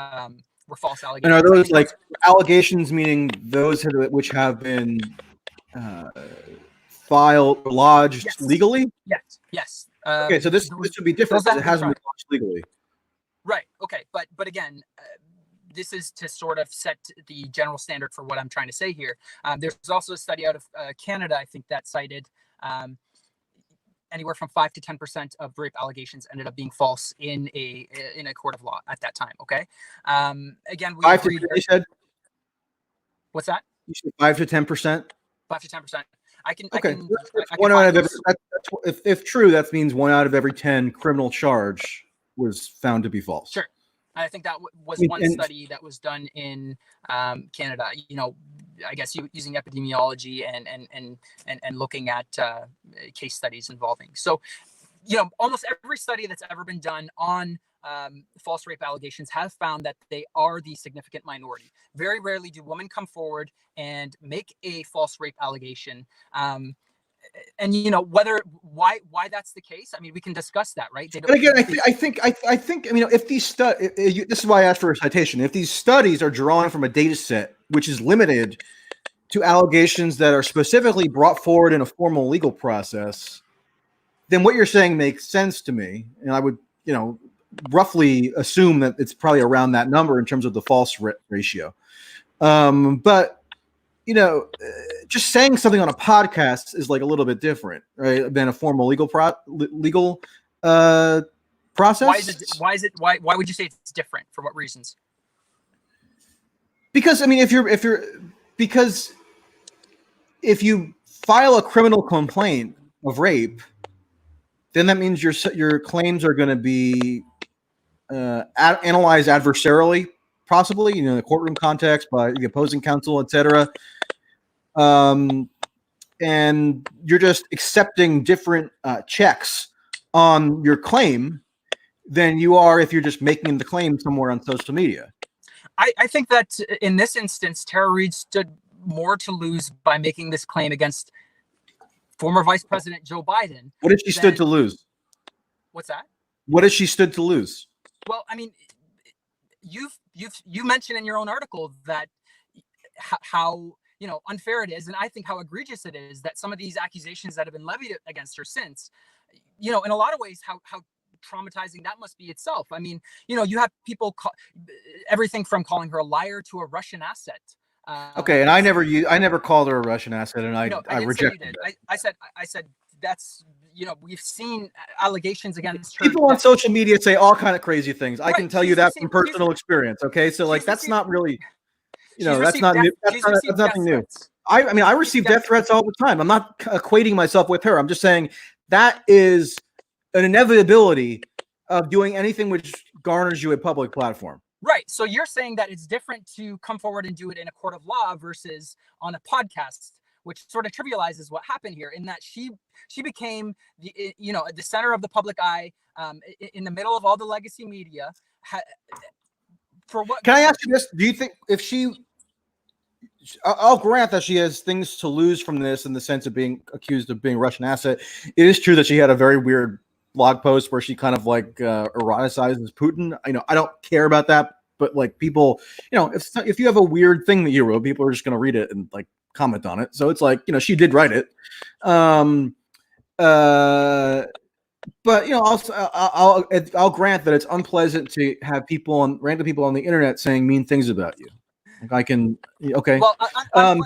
Speaker 1: false allegations.
Speaker 2: And are those like allegations, meaning those which have been lodged legally?
Speaker 1: Yes.
Speaker 2: Okay, so this would be different because it hasn't been lodged legally.
Speaker 1: Right. Okay. But again, this is to sort of set the general standard for what I'm trying to say here. There's also a study out of Canada, I think, that cited anywhere from 5 to 10% of rape allegations ended up being false in a court of law at that time. Okay. Again, we
Speaker 2: 5 to 10, you said?
Speaker 1: What's that?
Speaker 2: You said 5 to 10%.
Speaker 1: 5 to 10%.
Speaker 2: Okay, that's one out of every. If true, that means 1 out of every 10 criminal charge was found to be false.
Speaker 1: Sure. I think that was one study that was done in Canada. I guess using epidemiology and looking at case studies involving. So, almost every study that's ever been done on false rape allegations has found that they are the significant minority. Very rarely do women come forward and make a false rape allegation. And why that's the case. I mean, we can discuss that, right?
Speaker 2: But again, I think if these this is why I asked for a citation. If these studies are drawn from a data set which is limited to allegations that are specifically brought forward in a formal legal process, then what you're saying makes sense to me, and I would roughly assume that it's probably around that number in terms of the false ratio. But just saying something on a podcast is like a little bit different, right, than a formal legal process.
Speaker 1: Why would you say it's different? For what reasons?
Speaker 2: Because if you file a criminal complaint of rape, then that means your claims are going to be analyzed adversarially, possibly, in the courtroom context by the opposing counsel, etc. And you're just accepting different checks on your claim than you are if you're just making the claim somewhere on social media.
Speaker 1: I think that in this instance, Tara Reade stood more to lose by making this claim against former Vice President Joe Biden.
Speaker 2: What did she stood to lose?
Speaker 1: What's that?
Speaker 2: What has she stood to lose?
Speaker 1: Well, I mean, you mentioned in your own article that how unfair it is, and I think how egregious it is that some of these accusations that have been levied against her since, in a lot of ways, how traumatizing that must be itself. I mean, you have people everything from calling her a liar to a Russian asset.
Speaker 2: Okay, and I never called her a Russian asset, and I rejected that.
Speaker 1: I said that's we've seen allegations against her.
Speaker 2: People on social media say all kind of crazy things. I can tell you that from personal experience. Okay, so that's not really, that's not new. That's nothing new. I receive death threats all the time. I'm not equating myself with her. I'm just saying that is an inevitability of doing anything which garners you a public platform.
Speaker 1: Right. So you're saying that it's different to come forward and do it in a court of law versus on a podcast, which sort of trivializes what happened here, in that she became the center of the public eye, in the middle of all the legacy media. For what?
Speaker 2: Can I ask you this? Do you think I'll grant that she has things to lose from this in the sense of being accused of being a Russian asset. It is true that she had a very weird blog post where she kind of eroticizes Putin. I don't care about that, but people, if you have a weird thing that you wrote, people are just going to read it and comment on it. So it's she did write it. But also I'll grant that it's unpleasant to have random people on the internet saying mean things about you. I can, okay.
Speaker 1: Well,
Speaker 2: but I'm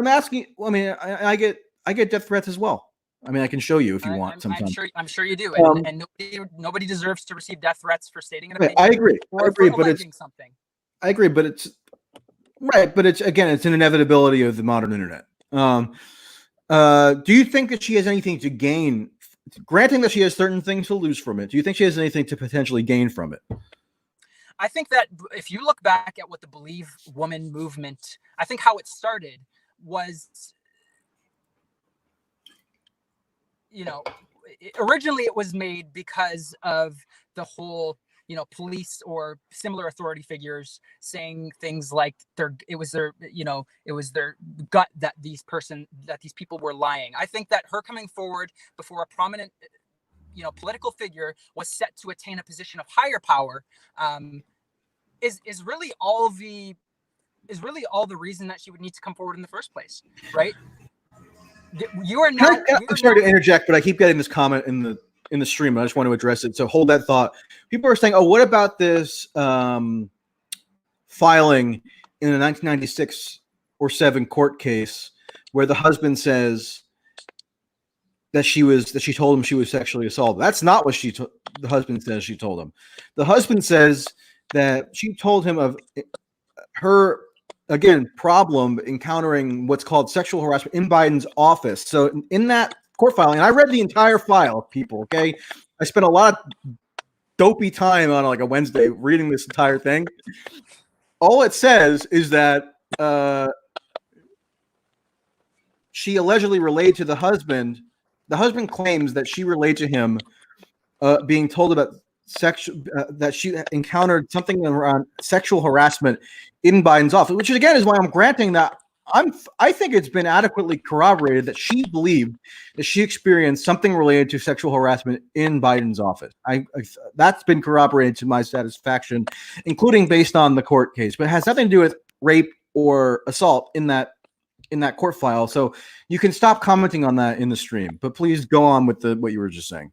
Speaker 2: asking. I get death threats as well. I can show you if you want. Sometimes
Speaker 1: I'm sure you do, and nobody deserves to receive death threats for stating an opinion.
Speaker 2: I agree, but it's
Speaker 1: something.
Speaker 2: I agree, but it's right. But it's an inevitability of the modern internet. Do you think that she has anything to gain? Granting that she has certain things to lose from it, do you think she has anything to potentially gain from it?
Speaker 1: I think that if you look back at what the Believe Woman movement, I think how it started was, originally it was made because of the whole, police or similar authority figures saying things like it was their gut that these people were lying. I think that her coming forward before a prominent political figure was set to attain a position of higher power, is really all the reason that she would need to come forward in the first place, right? You are now.
Speaker 2: I'm sorry to interject, but I keep getting this comment in the stream. And I just want to address it. So hold that thought. People are saying, "Oh, what about this filing in the 1996 or 7 court case where the husband says that she told him she was sexually assaulted?" That's not what the husband says she told him. The husband says that she told him of her again, problem encountering what's called sexual harassment in Biden's office. So in that court filing, and I read the entire file, people, okay? I spent a lot of dopey time on like a Wednesday reading this entire thing. All it says is that she allegedly relayed to the husband. The husband claims that she relayed to him being told about that she encountered something around sexual harassment in Biden's office, which again is why I'm granting that I think it's been adequately corroborated that she believed that she experienced something related to sexual harassment in Biden's office. That's been corroborated to my satisfaction, including based on the court case, but it has nothing to do with rape or assault in that court file. So you can stop commenting on that in the stream, but please go on with what you were just saying.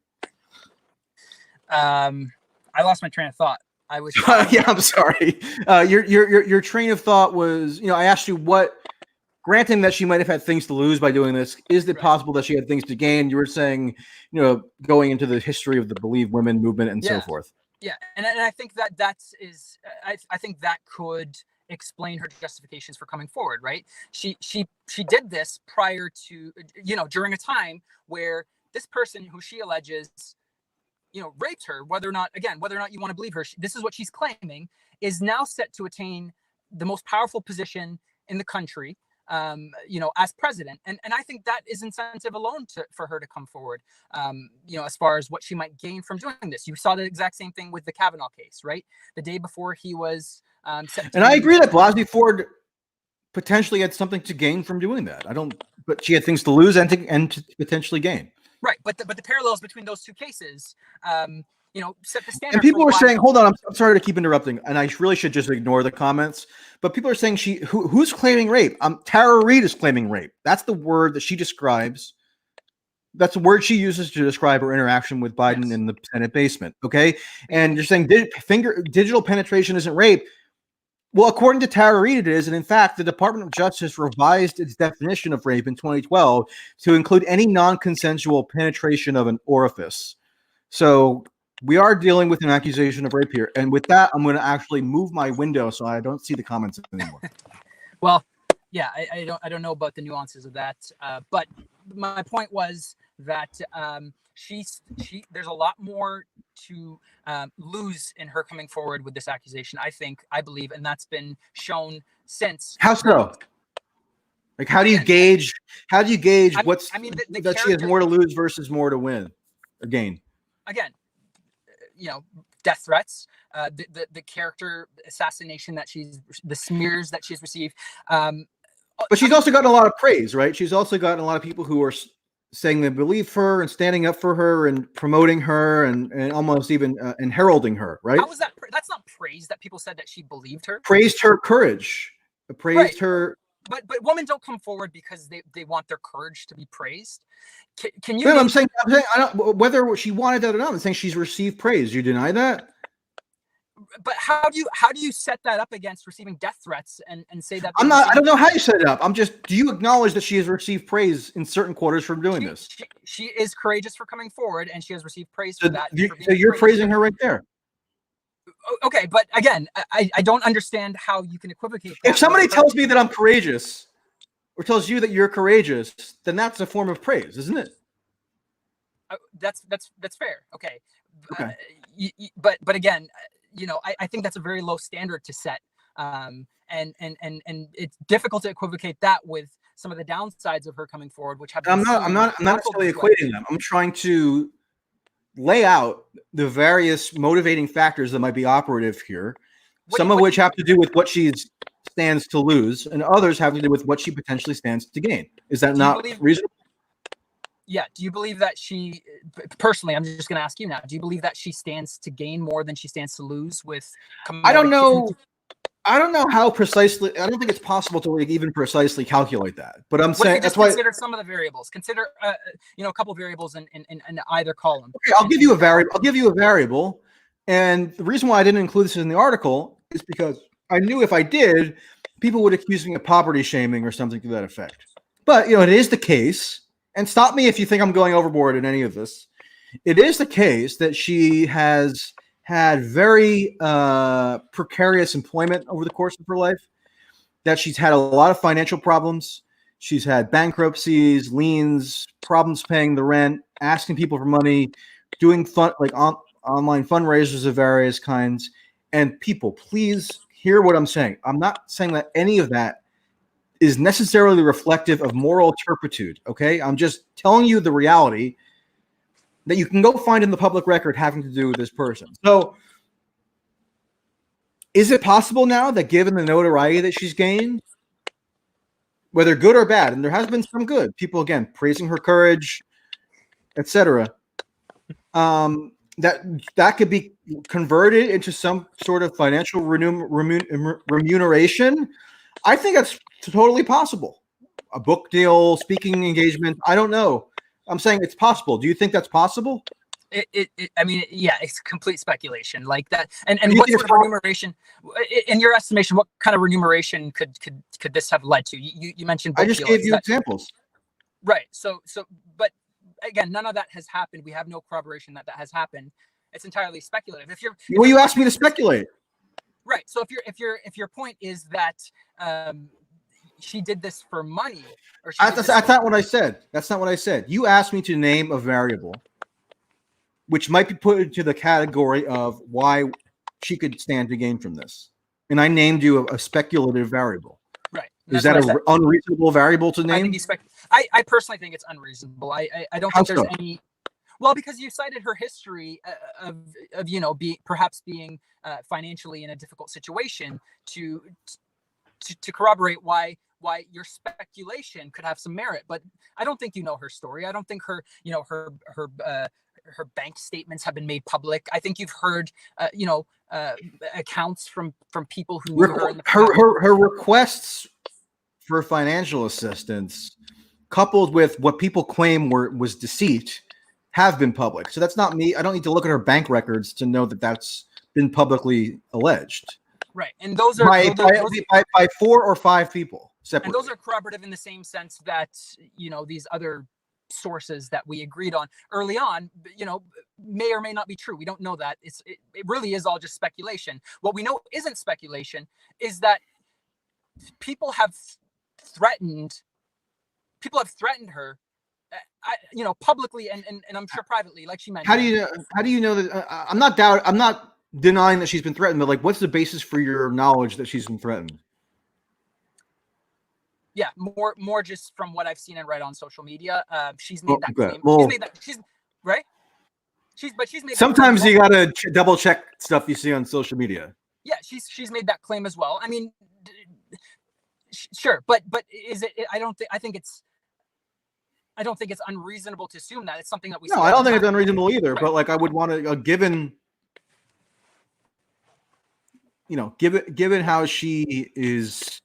Speaker 1: I lost my train of thought. I was
Speaker 2: yeah, I'm sorry. Your train of thought was, I asked you what, granting that she might have had things to lose by doing this, is it possible that she had things to gain? You were saying, going into the history of the Believe Women movement and so forth.
Speaker 1: Yeah, and I think I think that could explain her justifications for coming forward, right? She did this prior to, during a time where this person who she alleges raped her, whether or not you want to believe her, this is what she's claiming, is now set to attain the most powerful position in the country, as president. And I think that is incentive alone for her to come forward, as far as what she might gain from doing this. You saw the exact same thing with the Kavanaugh case, right? The day before he was set to—
Speaker 2: And I agree that Blasey Ford potentially had something to gain from doing that. But she had things to lose and to potentially gain.
Speaker 1: Right, but the parallels between those two cases, set the standard.
Speaker 2: And people were saying, hold on, I'm sorry to keep interrupting, and I really should just ignore the comments. But people are saying who's claiming rape? Tara Reade is claiming rape. That's the word that she describes. That's the word she uses to describe her interaction with Biden in the Senate basement. Okay, and you're saying digital penetration isn't rape. Well, according to Tara Reade, it is. And in fact, the Department of Justice revised its definition of rape in 2012 to include any non-consensual penetration of an orifice. So we are dealing with an accusation of rape here. And with that, I'm going to actually move my window so I don't see the comments anymore.
Speaker 1: Well, yeah, I don't know about the nuances of that. But my point was that there's a lot more to lose in her coming forward with this accusation, I believe, and that's been shown since.
Speaker 2: How so? Like, how do you gauge that she has more to lose versus more to win or gain?
Speaker 1: Again, death threats, the character assassination the smears that she's received.
Speaker 2: But she's also gotten a lot of praise, right? She's also gotten a lot of people who are saying they believe her and standing up for her and promoting her and almost even and heralding her, right?
Speaker 1: How was that? That's not praise that people said that she believed her.
Speaker 2: Praised her courage. Praised her.
Speaker 1: But women don't come forward because they want their courage to be praised. Can you?
Speaker 2: No, I'm saying I don't, whether she wanted that or not. I'm saying she's received praise. You deny that?
Speaker 1: But how do you set that up against receiving death threats and say that?
Speaker 2: I don't know how you set it up. Do you acknowledge that she has received praise in certain quarters from doing this?
Speaker 1: She is courageous for coming forward, and she has received praise for that.
Speaker 2: So you're praising her right there.
Speaker 1: Okay, but again, I don't understand how you can equivocate that.
Speaker 2: If somebody tells me that I'm courageous or tells you that you're courageous, then that's a form of praise, isn't it?
Speaker 1: That's fair. Okay. But again, I think that's a very low standard to set. And it's difficult to equivocate that with some of the downsides of her coming forward, which have.
Speaker 2: I'm not necessarily equating them. I'm trying to lay out the various motivating factors that might be operative here. Some of which have to do with what she stands to lose, and others have to do with what she potentially stands to gain. Is that not reasonable?
Speaker 1: Yeah. Do you believe that she, personally, I'm just going to ask you now, do you believe that she stands to gain more than she stands to lose with?
Speaker 2: I don't know how precisely. I don't think it's possible to even precisely calculate that. But I'm saying that's why.
Speaker 1: Consider some of the variables. Consider, a couple of variables in either column.
Speaker 2: Okay, I'll give you a variable. And the reason why I didn't include this in the article is because I knew if I did, people would accuse me of poverty shaming or something to that effect. But it is the case. And stop me if you think I'm going overboard in any of this. It is the case that she has had very precarious employment over the course of her life. that she's had a lot of financial problems. She's had bankruptcies, liens, problems paying the rent, asking people for money, doing online fundraisers of various kinds. And people, please hear what I'm saying. I'm not saying that any of that is necessarily reflective of moral turpitude, okay? I'm just telling you the reality that you can go find in the public record having to do with this person. So is it possible now that given the notoriety that she's gained, whether good or bad, and there has been some good, people, again, praising her courage, etc., that could be converted into some sort of financial remuneration? I think that's totally possible. A book deal, speaking engagement, I don't know. I'm saying it's possible. Do you think that's possible?
Speaker 1: I mean, yeah, it's complete speculation like that. And what sort of remuneration, in your estimation, what kind of remuneration could this have led to? You mentioned book
Speaker 2: I just
Speaker 1: deal.
Speaker 2: gave you examples.
Speaker 1: Right. So, but again, none of that has happened. We have no corroboration that has happened. It's entirely speculative. If
Speaker 2: you asked me to speculate.
Speaker 1: Right. So if your point is that she did this for money, or
Speaker 2: that's not what I said. That's not what I said. You asked me to name a variable, which might be put into the category of why she could stand to gain from this, and I named you a speculative variable.
Speaker 1: Right.
Speaker 2: Is that an unreasonable variable to name?
Speaker 1: I personally think it's unreasonable. I don't think there's any. Well, because you cited her history of perhaps being financially in a difficult situation to corroborate why your speculation could have some merit. But I don't think you know her story. I don't think her bank statements have been made public. I think you've heard accounts from people who knew her in the past.
Speaker 2: Her requests for financial assistance, coupled with what people claim was deceit, have been public. So that's not me. I don't need to look at her bank records to know that that's been publicly alleged.
Speaker 1: Right, and those are
Speaker 2: by 4 or 5 people separately.
Speaker 1: And those are corroborative in the same sense that these other sources that we agreed on early on, may or may not be true. We don't know that. It really is all just speculation. What we know isn't speculation is that people have threatened her, publicly and I'm sure privately, like she mentioned.
Speaker 2: How do you know that? I'm not denying that she's been threatened, but like, what's the basis for your knowledge that she's been threatened?
Speaker 1: Yeah, more just from what I've seen and read on social media. She's made that claim.
Speaker 2: Well,
Speaker 1: she's made that. She's right. She's made.
Speaker 2: Sometimes you gotta double check stuff you see on social media.
Speaker 1: Yeah, she's made that claim as well. I mean, sure, but is it? I don't think it's unreasonable to assume that it's something that we.
Speaker 2: No, I don't think it's unreasonable either. Right. But like, I would want to, given how she's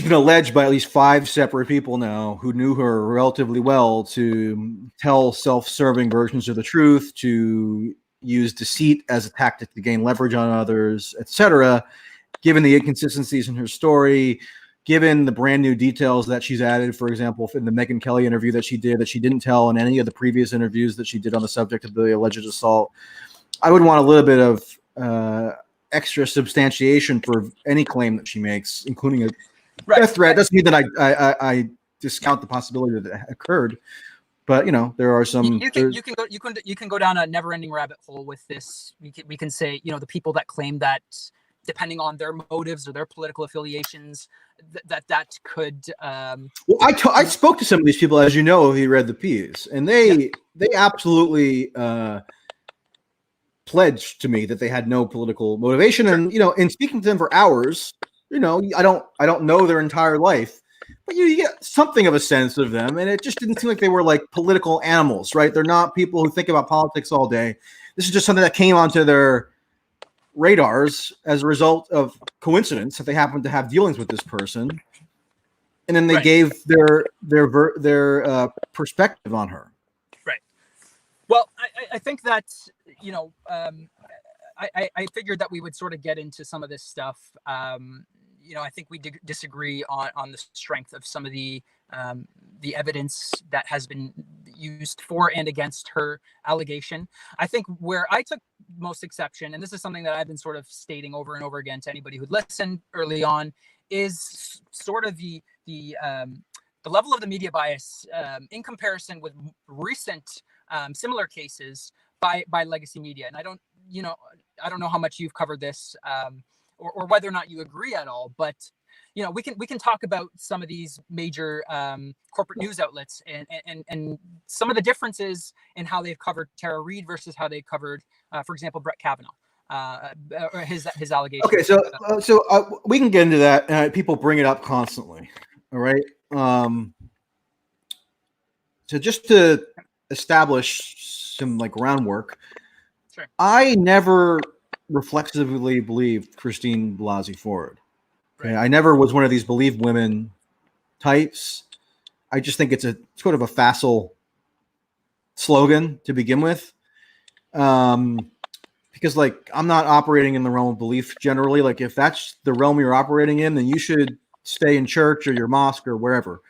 Speaker 2: been alleged by at least 5 separate people now who knew her relatively well to tell self-serving versions of the truth, to use deceit as a tactic to gain leverage on others, etc. Given the inconsistencies in her story, given the brand new details that she's added, for example, in the Megyn Kelly interview that she didn't tell in any of the previous interviews that she did on the subject of the alleged assault, I would want a little bit of extra substantiation for any claim that she makes, including a death threat. Doesn't mean that I discount the possibility that it occurred, but there are some. You
Speaker 1: can go down a never-ending rabbit hole with this. We can say the people that claim that, depending on their motives or their political affiliations, that could.
Speaker 2: Well, I spoke to some of these people, as you know, if you read the piece, and they absolutely pledged to me that they had no political motivation, and in speaking to them for hours, I don't know their entire life, but you get something of a sense of them, and it just didn't seem like they were like political animals, right? They're not people who think about politics all day. This is just something that came onto their radars as a result of coincidence that they happened to have dealings with this person, and then they gave their perspective on her.
Speaker 1: Right. Well, I think that I figured that we would sort of get into some of this stuff. I think we disagree on the strength of some of the the evidence that has been used for and against her allegation. I think where I took most exception, and this is something that I've been sort of stating over and over again to anybody who'd listened early on, is sort of the level of the media bias in comparison with recent similar cases by legacy media. And I don't know how much you've covered this, or whether or not you agree at all, but we can talk about some of these major corporate news outlets and some of the differences in how they've covered Tara Reade versus how they covered, for example, Brett Kavanaugh, or his allegations.
Speaker 2: Okay, so we can get into that. People bring it up constantly. All right. So just to establish some groundwork,
Speaker 1: sure.
Speaker 2: I never reflexively believed Christine Blasey Ford. Okay, right. I never was one of these believe women types. I just think it's a sort of a facile slogan to begin with, because I'm not operating in the realm of belief generally. If that's the realm you're operating in, then you should stay in church or your mosque or wherever,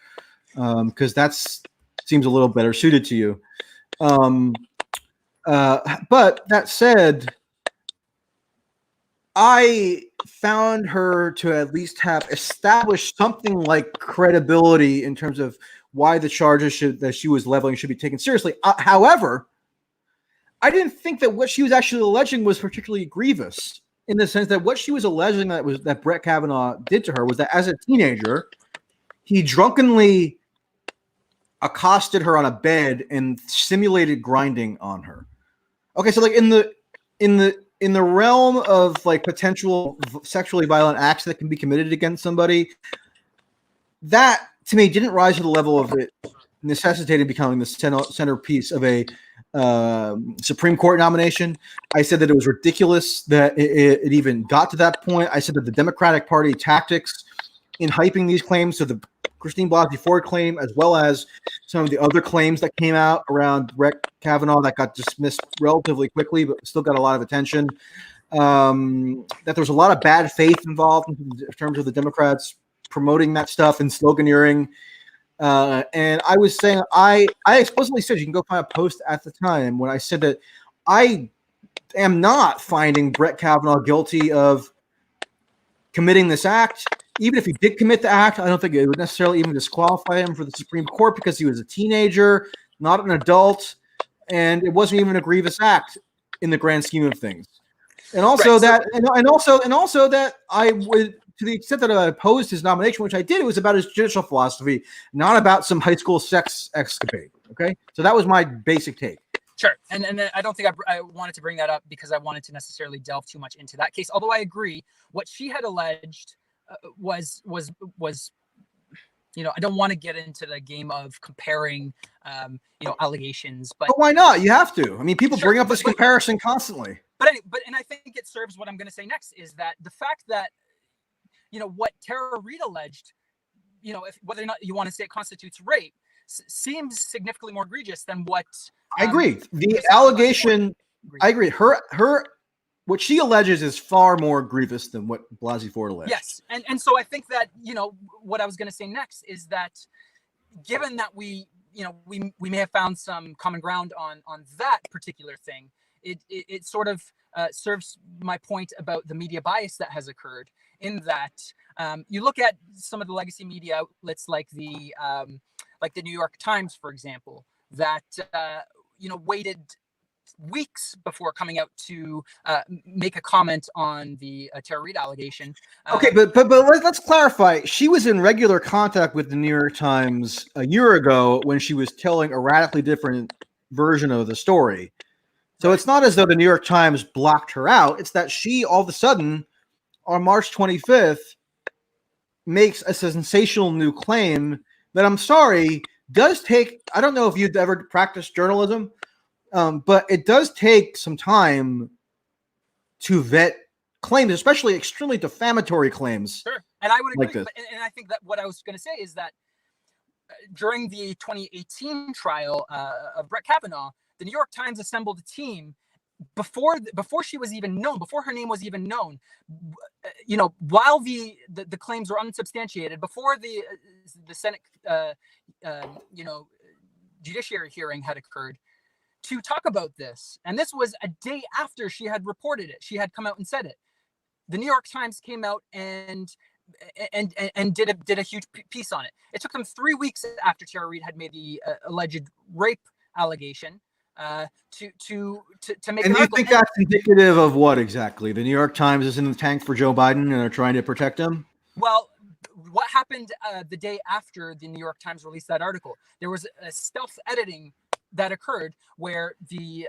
Speaker 2: because that's seems a little better suited to you. But that said, I found her to at least have established something like credibility in terms of why the charges that she was leveling should be taken seriously. However, I didn't think that what she was actually alleging was particularly grievous, in the sense that what she was alleging that Brett Kavanaugh did to her was that as a teenager, he drunkenly accosted her on a bed and simulated grinding on her. Okay, so in the realm of potential sexually violent acts that can be committed against somebody, that to me didn't rise to the level of it necessitating becoming the centerpiece of a Supreme Court nomination. I said that it was ridiculous that it even got to that point. I said that the Democratic Party tactics in hyping these claims, so the Christine Blasey Ford claim, as well as some of the other claims that came out around Brett Kavanaugh that got dismissed relatively quickly, but still got a lot of attention, that there was a lot of bad faith involved in terms of the Democrats promoting that stuff and sloganeering. And I was saying, I explicitly said, you can go find a post at the time when I said that I am not finding Brett Kavanaugh guilty of committing this act. Even if he did commit the act, I don't think it would necessarily even disqualify him for the Supreme Court, because he was a teenager, not an adult, and it wasn't even a grievous act in the grand scheme of things. And also also that I would, to the extent that I opposed his nomination, which I did, it was about his judicial philosophy, not about some high school sex escapade. Okay, so that was my basic take.
Speaker 1: Sure, and I don't think I wanted to bring that up because I wanted to necessarily delve too much into that case. Although I agree, what she had alleged was I don't want to get into the game of comparing allegations, but
Speaker 2: why not? You have to. I mean, people bring up this comparison constantly.
Speaker 1: But I think it serves what I'm going to say next, is that the fact that what Tara Reade alleged, if whether or not you want to say it constitutes rape, seems significantly more egregious than what
Speaker 2: I agree. The allegation, I agree. Her what she alleges is far more grievous than what Blasey Ford alleged.
Speaker 1: Yes, and so I think that what I was going to say next is that, given that we may have found some common ground on that particular thing, it sort of serves my point about the media bias that has occurred, in that you look at some of the legacy media outlets like the New York Times, for example, that waited weeks before coming out to make a comment on the Tara Reade allegation.
Speaker 2: Okay, but let's clarify. She was in regular contact with the New York Times a year ago when she was telling a radically different version of the story. So it's not as though the New York Times blocked her out. It's that she all of a sudden, on March 25th, makes a sensational new claim that, I'm sorry, does take, I don't know if you've ever practiced journalism, but it does take some time to vet claims, especially extremely defamatory claims.
Speaker 1: Sure, and I would agree.
Speaker 2: Like this.
Speaker 1: And I think that what I was going to say is that during the 2018 trial of Brett Kavanaugh, the New York Times assembled a team before she was even known, before her name was even known, while the claims were unsubstantiated, before the Senate judiciary hearing had occurred, to talk about this. And this was a day after she had reported it. She had come out and said it. The New York Times came out and did a huge piece on it. It took them 3 weeks after Tara Reade had made the alleged rape allegation to make.
Speaker 2: And you think that's indicative of what exactly? The New York Times is in the tank for Joe Biden and they're trying to protect him?
Speaker 1: Well, what happened the day after the New York Times released that article? There was a stealth editing that occurred where the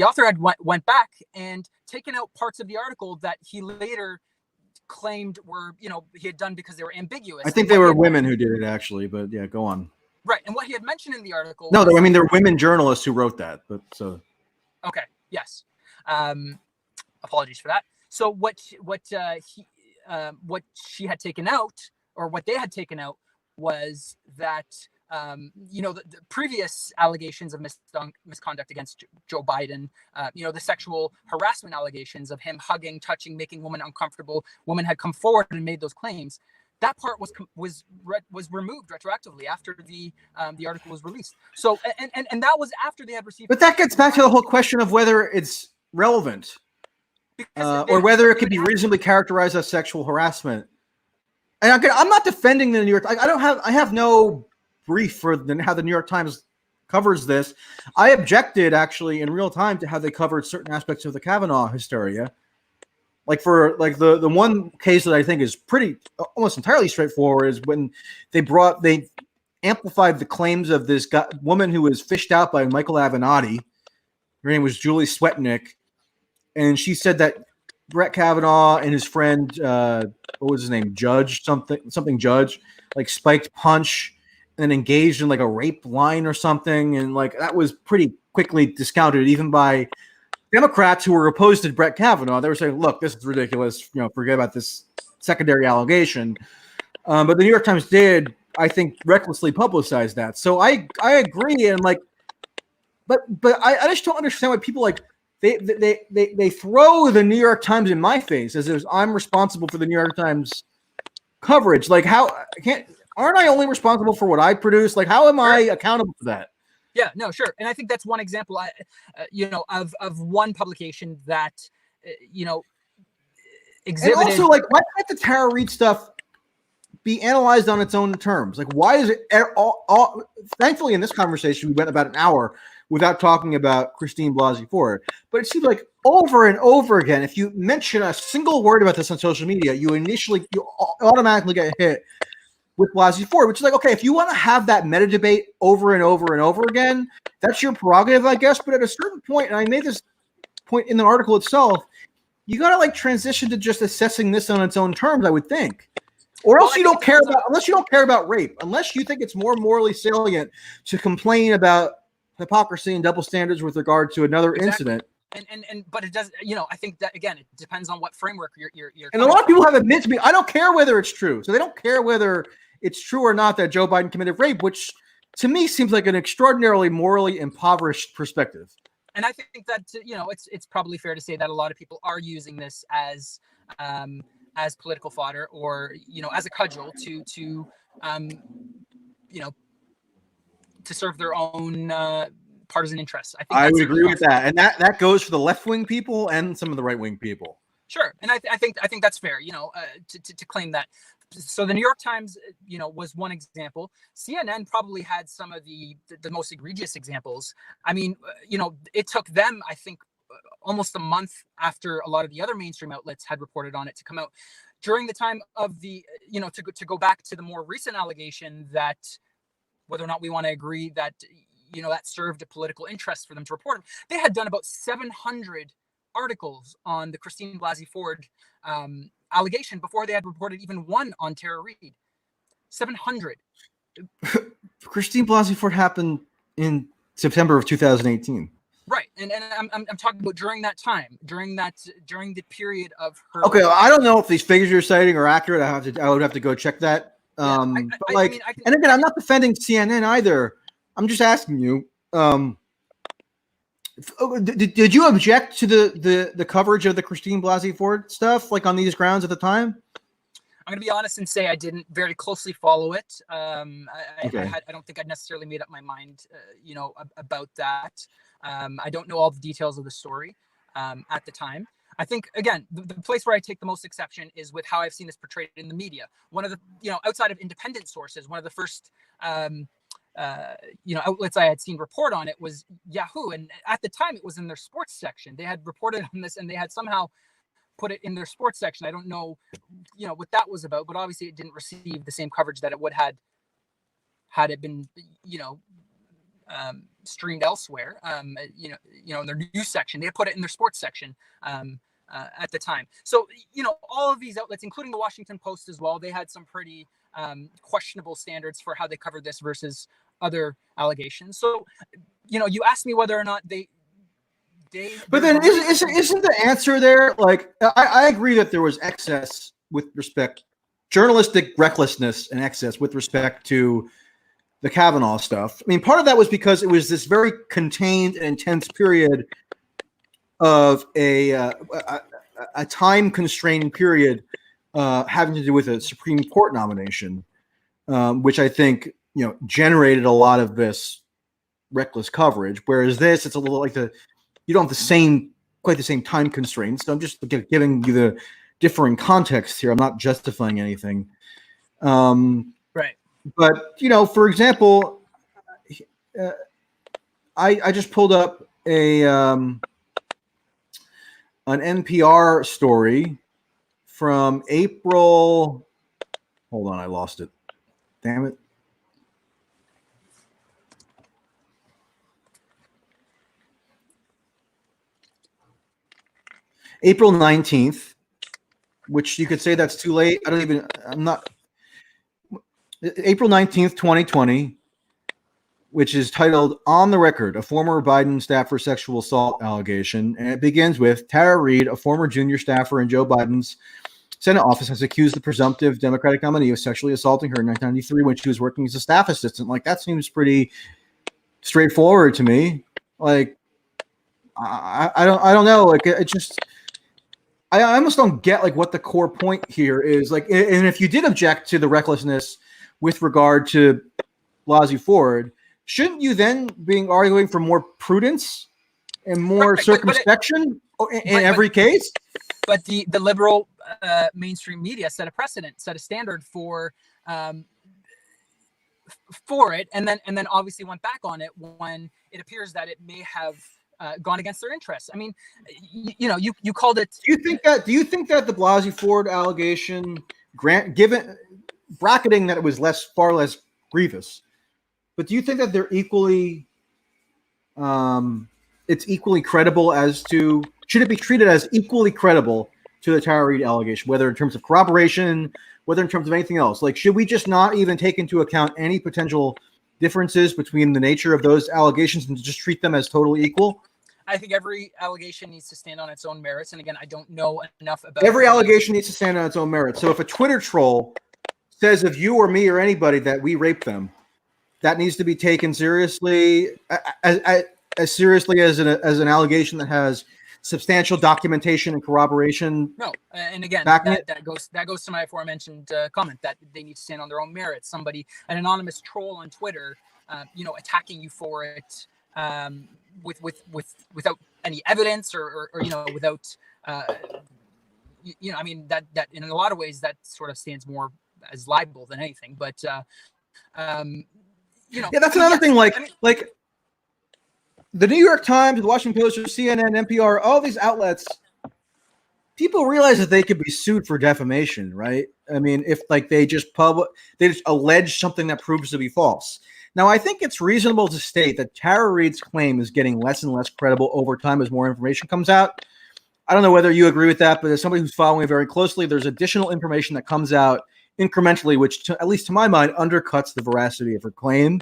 Speaker 1: author had went back and taken out parts of the article that he later claimed were, he had done because they were ambiguous.
Speaker 2: I think they were women who did it, actually, but yeah, go on.
Speaker 1: Right, and what he had mentioned in the article.
Speaker 2: No, I mean, they're women journalists who wrote that, but so.
Speaker 1: Okay. Yes. Apologies for that. So what she had taken out, or what they had taken out, was that the previous allegations of misconduct against Joe Biden, the sexual harassment allegations of him hugging, touching, making women uncomfortable. Women had come forward and made those claims. That part was removed retroactively after the article was released. So and that was after they had received.
Speaker 2: But that gets back to the whole question of whether it's relevant, or whether it could be reasonably characterized as sexual harassment. And I'm not defending the New York. I have no brief for how the New York Times covers this. I objected actually in real time to how they covered certain aspects of the Kavanaugh hysteria. Like the one case that I think is pretty almost entirely straightforward is when they amplified the claims of this woman who was fished out by Michael Avenatti. Her name was Julie Swetnick, and she said that Brett Kavanaugh and his friend, what was his name, Judge something Judge, like spiked punch and engaged in like a rape line or something, and like that was pretty quickly discounted even by Democrats who were opposed to Brett Kavanaugh. They were saying, "Look, this is ridiculous. Forget about this secondary allegation." But the New York Times did, I think, recklessly publicize that. So I agree, and but I just don't understand why people they throw the New York Times in my face as if I'm responsible for the New York Times coverage. Like, aren't I only responsible for what I produce? Like, how am I accountable for that?
Speaker 1: Yeah, no, sure. And I think that's one example, of one publication that, exhibited.
Speaker 2: And also, like, why can't the Tara Reade stuff be analyzed on its own terms? Like, why is it all thankfully, in this conversation, we went about an hour without talking about Christine Blasey Ford. But it seems like over and over again, if you mention a single word about this on social media, you automatically get hit with Blasey Ford, which is like, okay, if you want to have that meta debate over and over and over again, that's your prerogative, I guess. But at a certain point, and I made this point in the article itself, you got to transition to just assessing this on its own terms, I would think. Or else you don't care about rape, unless you think it's more morally salient to complain about hypocrisy and double standards with regard to another incident.
Speaker 1: But it does, I think that, again, it depends on what framework you're
Speaker 2: and a lot of people have admitted to me, I don't care whether it's true. So they don't care whether it's true or not that Joe Biden committed rape, which to me seems like an extraordinarily morally impoverished perspective.
Speaker 1: And I think that, it's probably fair to say that a lot of people are using this as political fodder, or, as a cudgel to serve their own partisan interests.
Speaker 2: I would agree with that, and that goes for the left-wing people and some of the right-wing people.
Speaker 1: Sure, and I think that's fair. To claim that. So the New York Times, was one example. CNN probably had some of the most egregious examples. I mean, it took them, I think, almost a month after a lot of the other mainstream outlets had reported on it to come out. During the time of the, to go back to the more recent allegation that, whether or not we want to agree that, that served a political interest for them to report, they had done about 700 articles on the Christine Blasey Ford allegation before they had reported even one on Tara Reade. 700.
Speaker 2: Christine Blasey Ford happened in September of 2018.
Speaker 1: Right, and I'm talking about during that time, during the period of her.
Speaker 2: Okay, well, I don't know if these figures you're citing are accurate. I would have to go check that. And again, I'm not defending CNN either. I'm just asking you. Did you object to the coverage of the Christine Blasey Ford stuff, like on these grounds at the time?
Speaker 1: I'm going to be honest and say I didn't very closely follow it.
Speaker 2: Okay.
Speaker 1: I don't think I'd necessarily made up my mind, about that. I don't know all the details of the story at the time. I think, again, the place where I take the most exception is with how I've seen this portrayed in the media. One of the, outside of independent sources, one of the first, outlets I had seen report on it was Yahoo. And at the time, it was in their sports section. They had reported on this and they had somehow put it in their sports section. I don't know, what that was about, but obviously it didn't receive the same coverage that it would had it been, streamed elsewhere. In their news section, they put it in their sports section at the time. So, all of these outlets, including the Washington Post as well, they had some pretty questionable standards for how they covered this versus other allegations. So, you asked me whether or not they. But
Speaker 2: then isn't the answer there? Like, I agree that there was excess with respect, journalistic recklessness and excess with respect to the Kavanaugh stuff. I mean, part of that was because it was this very contained and intense period of a time constrained period having to do with a Supreme Court nomination, which I think generated a lot of this reckless coverage. Whereas this, it's a little like you don't have quite the same time constraints. So I'm just giving you the differing context here. I'm not justifying anything.
Speaker 1: Right.
Speaker 2: But, for example, I just pulled up an NPR story from April. Hold on, I lost it. Damn it. April 19th, which you could say that's too late. April 19th, 2020, which is titled "On the Record, a Former Biden Staffer Sexual Assault Allegation." And it begins with Tara Reade, a former junior staffer in Joe Biden's Senate office, has accused the presumptive Democratic nominee of sexually assaulting her in 1993 when she was working as a staff assistant. Like, that seems pretty straightforward to me. Like, I don't know. Like, it just... I almost don't get like what the core point here is. Like, and if you did object to the recklessness with regard to Blasey Ford, shouldn't you then be arguing for more prudence and more circumspection in every case?
Speaker 1: But the liberal mainstream media set a precedent, set a standard for it, and then obviously went back on it when it appears that it may have gone against their interests. I mean, you called it.
Speaker 2: Do you think that the Blasey Ford allegation, given bracketing that it was far less grievous, but do you think that they're equally, it's equally credible should it be treated as equally credible to the Tara Reade allegation, whether in terms of corroboration, whether in terms of anything else? Like, should we just not even take into account any potential differences between the nature of those allegations and just treat them as totally equal?
Speaker 1: I think every allegation needs to stand on its own merits. And again, I don't know enough about
Speaker 2: every allegation needs to stand on its own merits. So if a Twitter troll says of you or me or anybody that we raped them, that needs to be taken seriously, as seriously as an allegation that has substantial documentation and corroboration.
Speaker 1: No, and again, that goes to my aforementioned comment that they need to stand on their own merits. An anonymous troll on Twitter, attacking you for it, without any evidence or without I mean that in a lot of ways that sort of stands more as libel than anything. But
Speaker 2: that's another thing. Like the New York Times, the Washington Post, CNN, NPR, all these outlets, people realize that they could be sued for defamation, right? I mean, if they just allege something that proves to be false. Now, I think it's reasonable to state that Tara Reade's claim is getting less and less credible over time as more information comes out. I don't know whether you agree with that, but as somebody who's following it very closely, there's additional information that comes out incrementally, which, at least to my mind, undercuts the veracity of her claim,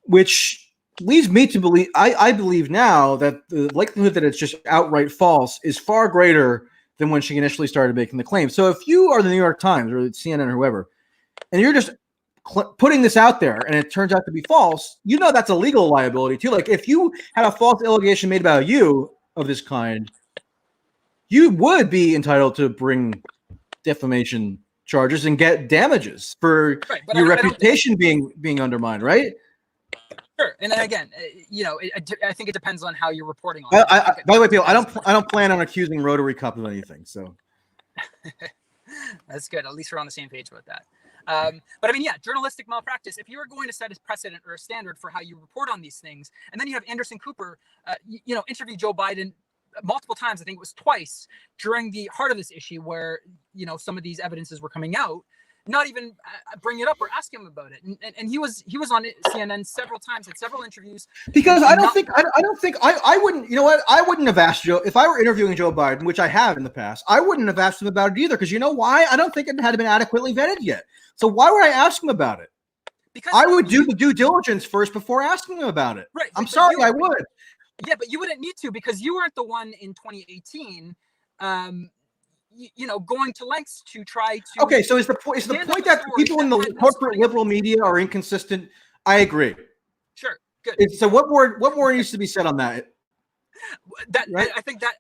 Speaker 2: which leads me to believe, I believe now that the likelihood that it's just outright false is far greater than when she initially started making the claim. So if you are the New York Times or CNN or whoever, and you're just putting this out there and it turns out to be false, that's a legal liability too. Like if you had a false allegation made about you of this kind, you would be entitled to bring defamation charges and get damages for your reputation being undermined, right?
Speaker 1: Sure, and again, I think it depends on how you're reporting on it.
Speaker 2: By the way, people, I don't plan on accusing Rotary Cup of anything. So
Speaker 1: that's good. At least we're on the same page about that. But I mean, journalistic malpractice. If you are going to set a precedent or a standard for how you report on these things, and then you have Anderson Cooper, interview Joe Biden multiple times. I think it was twice during the heart of this issue where some of these evidences were coming out. Not even bring it up or ask him about it, and he was on CNN several times, had several interviews.
Speaker 2: Because I don't think I wouldn't. You know what? I wouldn't have asked Joe if I were interviewing Joe Biden, which I have in the past. I wouldn't have asked him about it either, because you know why? I don't think it had been adequately vetted yet. So why would I ask him about it? Because I would do the due diligence first before asking him about it.
Speaker 1: Right.
Speaker 2: I'm sorry, I would.
Speaker 1: Yeah, but you wouldn't need to, because you weren't the one in 2018. Going to lengths to try to.
Speaker 2: Okay, so is the point that people in the corporate liberal media are inconsistent? I agree.
Speaker 1: Sure, good.
Speaker 2: So what more needs to be said on that?
Speaker 1: Right? I think that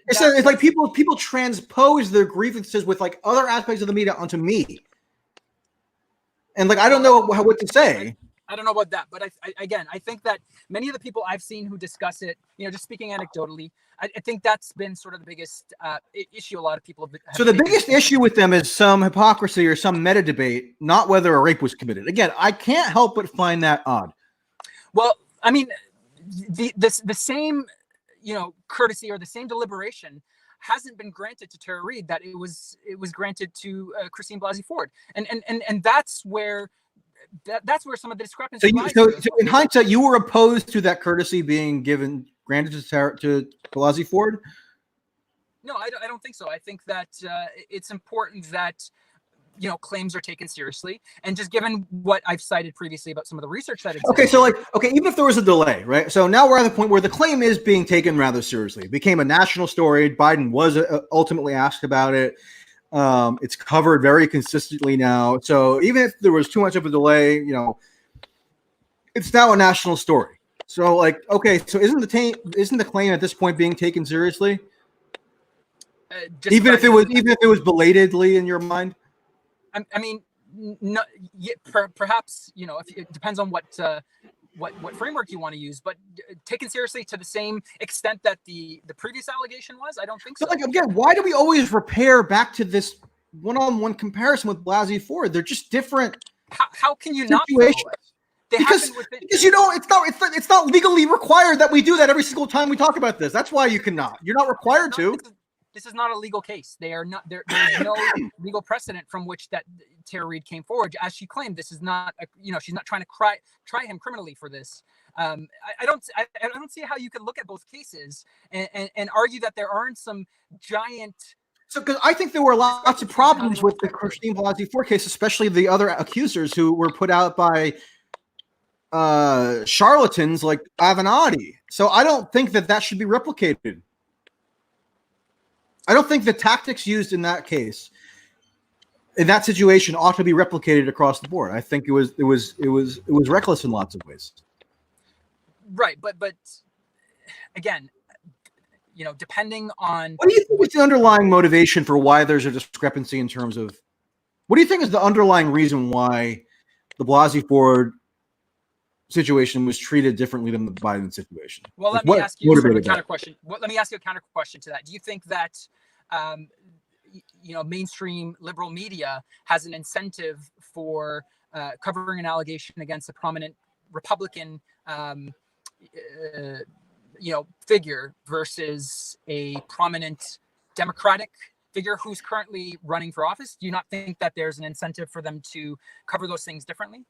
Speaker 2: it's like people transpose their grievances with like other aspects of the media onto me, and like I don't know what to say.
Speaker 1: I don't know about that, but I think that many of the people I've seen who discuss it, just speaking anecdotally, I think that's been sort of the biggest issue a lot of people have.
Speaker 2: So the biggest issue with them is some hypocrisy or some meta debate, not whether a rape was committed. Again, I can't help but find that odd.
Speaker 1: Well, I mean, the same, courtesy or the same deliberation hasn't been granted to Tara Reade that it was granted to Christine Blasey Ford, and that's where. That's where some of the discrepancy lies.
Speaker 2: So in hindsight, you were opposed to that courtesy being granted to Blasey Ford?
Speaker 1: No, I don't think so. I think that it's important that claims are taken seriously, and just given what I've cited previously about some of the research that exists.
Speaker 2: Okay, so even if there was a delay, right? So now we're at the point where the claim is being taken rather seriously. It became a national story. Biden was ultimately asked about it. It's covered very consistently now. So even if there was too much of a delay, it's now a national story. So so isn't the claim at this point being taken seriously? Even if it was belatedly in your mind?
Speaker 1: I mean, no, perhaps if it depends on what framework you want to use, but taken seriously to the same extent that the previous allegation was, I don't think so.
Speaker 2: Again, why do we always repair back to this one-on-one comparison with Blasey Ford? They're just different.
Speaker 1: How can you
Speaker 2: situations. Because it's not legally required that we do that every single time we talk about this. That's why you're not required to.
Speaker 1: This is not a legal case. They are not there. There is no legal precedent from which that Tara Reade came forward. As she claimed, this is not she's not trying to try him criminally for this. I don't see how you could look at both cases and argue that there aren't some giant.
Speaker 2: So, because I think there were lots of problems with the Christine Blasey Ford case, especially the other accusers who were put out by charlatans like Avenatti. So I don't think that should be replicated. I don't think the tactics used in that case, in that situation, ought to be replicated across the board. I think it was reckless in lots of ways.
Speaker 1: Right, but again, depending on
Speaker 2: what do you think is the underlying motivation for why there's a discrepancy in terms of what do you think is the underlying reason why the Blasey Ford situation was treated differently than the Biden situation?
Speaker 1: Well, let me ask you a counter question. Let me ask you a counter question to that. Do you think that mainstream liberal media has an incentive for covering an allegation against a prominent Republican figure versus a prominent Democratic figure who's currently running for office? Do you not think that there's an incentive for them to cover those things differently?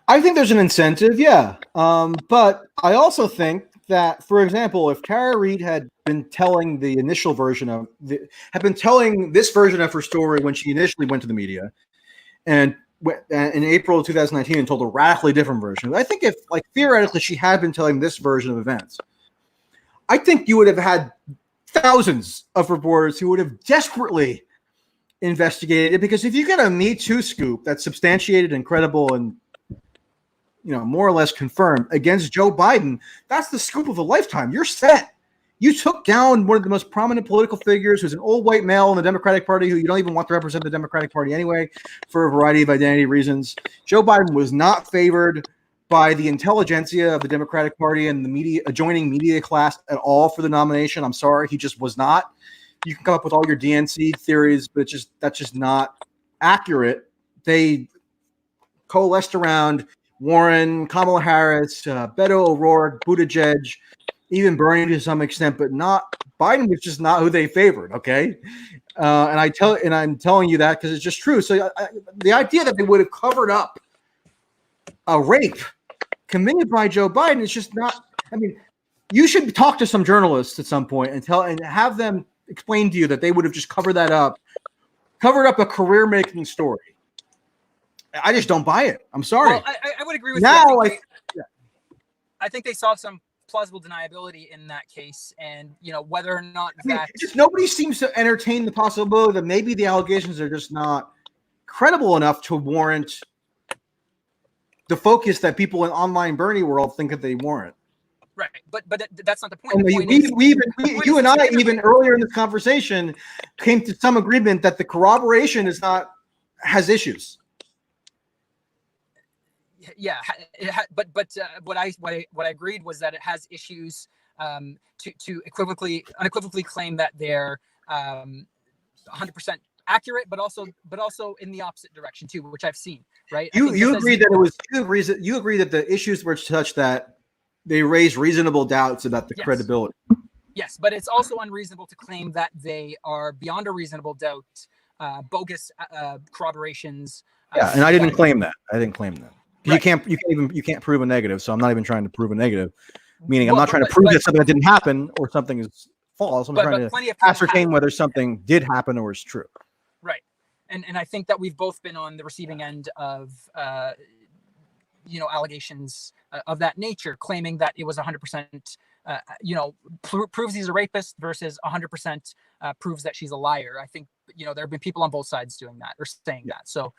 Speaker 2: I think there's an incentive, yeah. But I also think that, for example, if Tara Reade had been telling the initial version of this version of her story when she initially went to the media, and in April of 2019 and told a radically different version, I think if theoretically she had been telling this version of events, I think you would have had thousands of reporters who would have desperately investigated it, because if you get a Me Too scoop that's substantiated and credible and more or less confirmed against Joe Biden, that's the scoop of a lifetime. You're set. You took down one of the most prominent political figures who's an old white male in the Democratic Party who you don't even want to represent the Democratic Party anyway for a variety of identity reasons. Joe Biden was not favored by the intelligentsia of the Democratic Party and the media, adjoining media class at all for the nomination. I'm sorry, he just was not. You can come up with all your DNC theories, but that's just not accurate. They coalesced around Warren, Kamala Harris, Beto O'Rourke, Buttigieg, even Bernie to some extent, but not Biden was just not who they favored. Okay, and I'm telling you that because it's just true. So the idea that they would have covered up a rape committed by Joe Biden is just not. I mean, you should talk to some journalists at some point and have them explain to you that they would have just covered up a career-making story. I just don't buy it. I'm sorry.
Speaker 1: Well, I would agree with
Speaker 2: you.
Speaker 1: I think they saw some plausible deniability in that case, and whether or not
Speaker 2: just nobody seems to entertain the possibility that maybe the allegations are just not credible enough to warrant the focus that people in online Bernie world think that they warrant.
Speaker 1: Right, but that's not the point.
Speaker 2: And you and I even earlier in this conversation came to some agreement that the corroboration has issues.
Speaker 1: Yeah, but what I agreed was that it has issues to unequivocally claim that they're 100% accurate, but also in the opposite direction too, which I've seen. Right?
Speaker 2: You agree that the issues were such that they raise reasonable doubts about the credibility.
Speaker 1: Yes, but it's also unreasonable to claim that they are beyond a reasonable doubt bogus corroborations.
Speaker 2: Yeah, and I didn't claim that. Right. You can't prove a negative, so I'm not even trying to prove a negative. Meaning, I'm not trying to prove that something that didn't happen or something is false. I'm trying to ascertain whether something did happen or is true.
Speaker 1: Right, and I think that we've both been on the receiving end of allegations of that nature, claiming that it was 100%, proves he's a rapist versus 100% proves that she's a liar. I think there have been people on both sides doing that or saying that. So.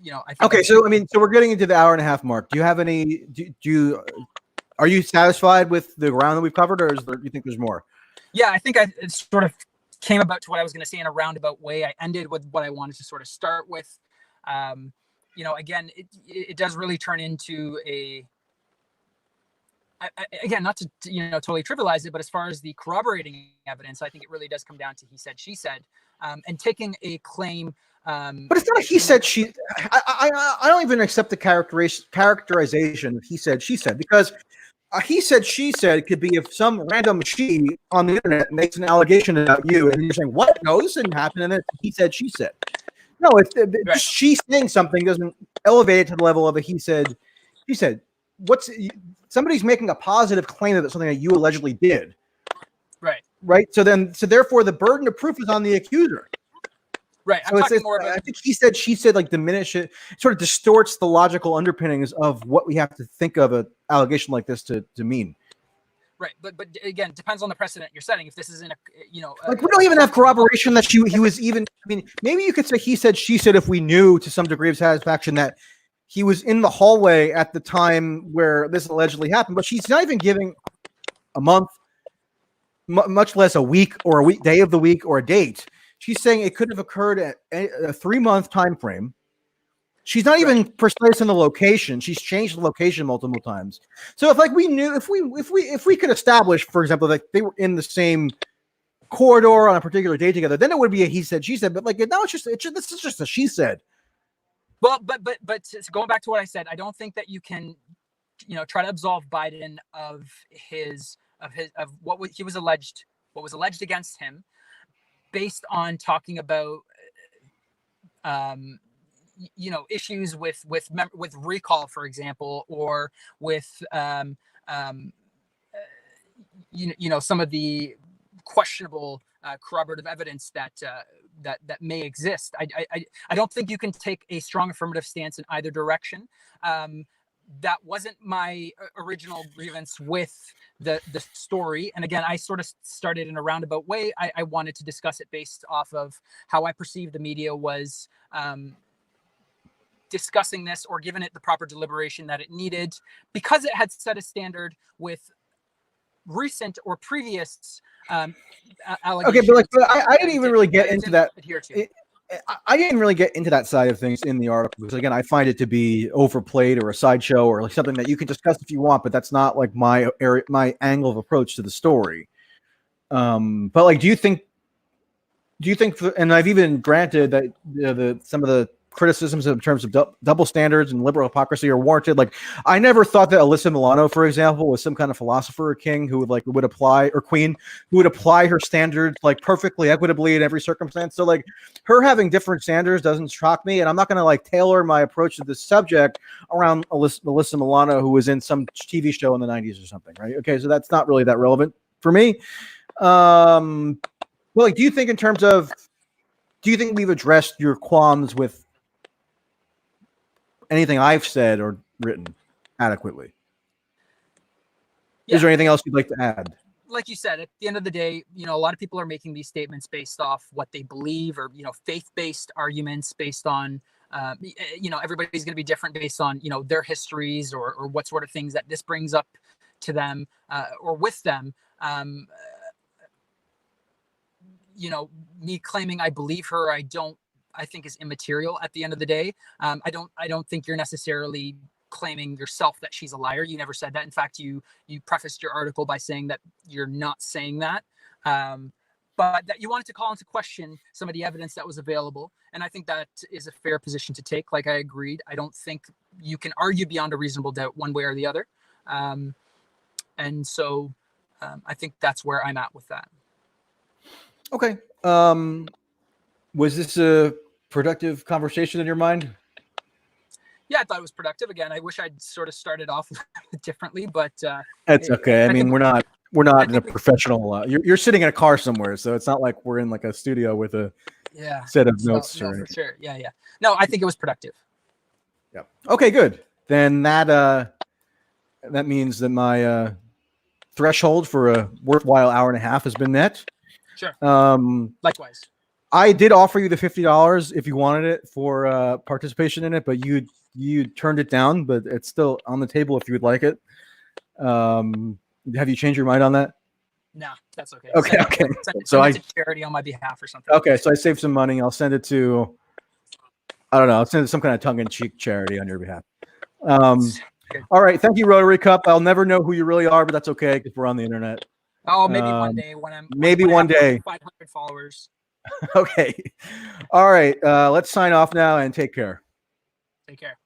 Speaker 1: I think
Speaker 2: okay, so we're getting into the hour and a half mark. Do you have any? Are you satisfied with the ground that we've covered, or do you think there's more?
Speaker 1: Yeah, I think it sort of came about to what I was going to say in a roundabout way. I ended with what I wanted to sort of start with. Again, it does really turn into again, not to totally trivialize it, but as far as the corroborating evidence, I think it really does come down to he said, she said, and taking a claim.
Speaker 2: But it's not a he said, she. I don't even accept the characterization of he said, she said, because he said, she said could be if some random she on the internet makes an allegation about you, and you're saying, what? No, this didn't happen, and then he said, she said. No, if she saying something doesn't elevate it to the level of a he said, she said. Somebody's making a positive claim that it's something that you allegedly did. Right. So therefore the burden of proof is on the accuser.
Speaker 1: Right.
Speaker 2: So I think he said, she said, like diminish it, sort of distorts the logical underpinnings of what we have to think of an allegation like this to mean.
Speaker 1: Right. But again, it depends on the precedent you're setting. If this is in we
Speaker 2: don't even have corroboration that he was even, maybe you could say he said, she said, if we knew to some degree of satisfaction that he was in the hallway at the time where this allegedly happened, but she's not even giving a month, much less a week or a week, day of the week or a date. She's saying it could have occurred at a 3-month time frame. She's not even precise in the location. She's changed the location multiple times. So if we could establish, for example, that they were in the same corridor on a particular day together, then it would be a he said, she said. But now this is just a she said.
Speaker 1: Well, but going back to what I said, I don't think that you can, try to absolve Biden of what was alleged against him, based on talking about, issues with recall, for example, or with, some of the questionable corroborative evidence that may exist. I don't think you can take a strong affirmative stance in either direction, that wasn't my original grievance with the story. And again, I sort of started in a roundabout way. I wanted to discuss it based off of how I perceived the media was discussing this or given it the proper deliberation that it needed, because it had set a standard with recent or previous allegations.
Speaker 2: Okay, but I didn't even really get into that. I didn't really get into that side of things in the article because, again, I find it to be overplayed or a sideshow or like something that you can discuss if you want, but that's not like my angle of approach to the story. But like, do you think, and I've even granted that some of the criticisms in terms of double standards and liberal hypocrisy are warranted. Like, I never thought that Alyssa Milano, for example, was some kind of philosopher or king who would apply, or queen who would apply her standards like perfectly equitably in every circumstance. So like, her having different standards doesn't shock me, and I'm not going to like tailor my approach to this subject around Alyssa Milano, who was in some TV show in the 90s or something, right? Okay, so that's not really that relevant for me. Well, like, do you think we've addressed your qualms with anything I've said or written adequately? Yeah. Is there anything else you'd like to add?
Speaker 1: Like you said, at the end of the day, a lot of people are making these statements based off what they believe, or, faith-based arguments based on, everybody's going to be different based on, their histories or what sort of things that this brings up to them or with them. Me claiming I believe her, I think is immaterial at the end of the day. I don't think you're necessarily claiming yourself that she's a liar. You never said that. In fact, you prefaced your article by saying that you're not saying that, but that you wanted to call into question some of the evidence that was available. And I think that is a fair position to take. Like I agreed, I don't think you can argue beyond a reasonable doubt one way or the other. And so I think that's where I'm at with that.
Speaker 2: Okay. Was this a productive conversation in your mind?
Speaker 1: Yeah, I thought it was productive. Again, I wish I'd sort of started off differently, but
Speaker 2: that's okay. I mean, we're not in a professional. You're sitting in a car somewhere, so it's not like we're in like a studio with a set of notes.
Speaker 1: No, for sure. Yeah. No, I think it was productive.
Speaker 2: Yeah. Okay, good. Then that means that my threshold for a worthwhile hour and a half has been met.
Speaker 1: Sure. Likewise.
Speaker 2: I did offer you the $50 if you wanted it for participation in it, but you turned it down. But it's still on the table if you would like it. Have you changed your mind on that?
Speaker 1: No, that's okay.
Speaker 2: Okay.
Speaker 1: Send it to charity on my behalf or something.
Speaker 2: Okay, so I saved some money. I'll send it to, I don't know. I'll send it to some kind of tongue-in-cheek charity on your behalf. All right. Thank you, Rotary Cup. I'll never know who you really are, but that's okay because we're on the internet.
Speaker 1: Oh, maybe one day when
Speaker 2: one day
Speaker 1: 500 followers.
Speaker 2: Okay. All right. Let's sign off now and take care.
Speaker 1: Take care.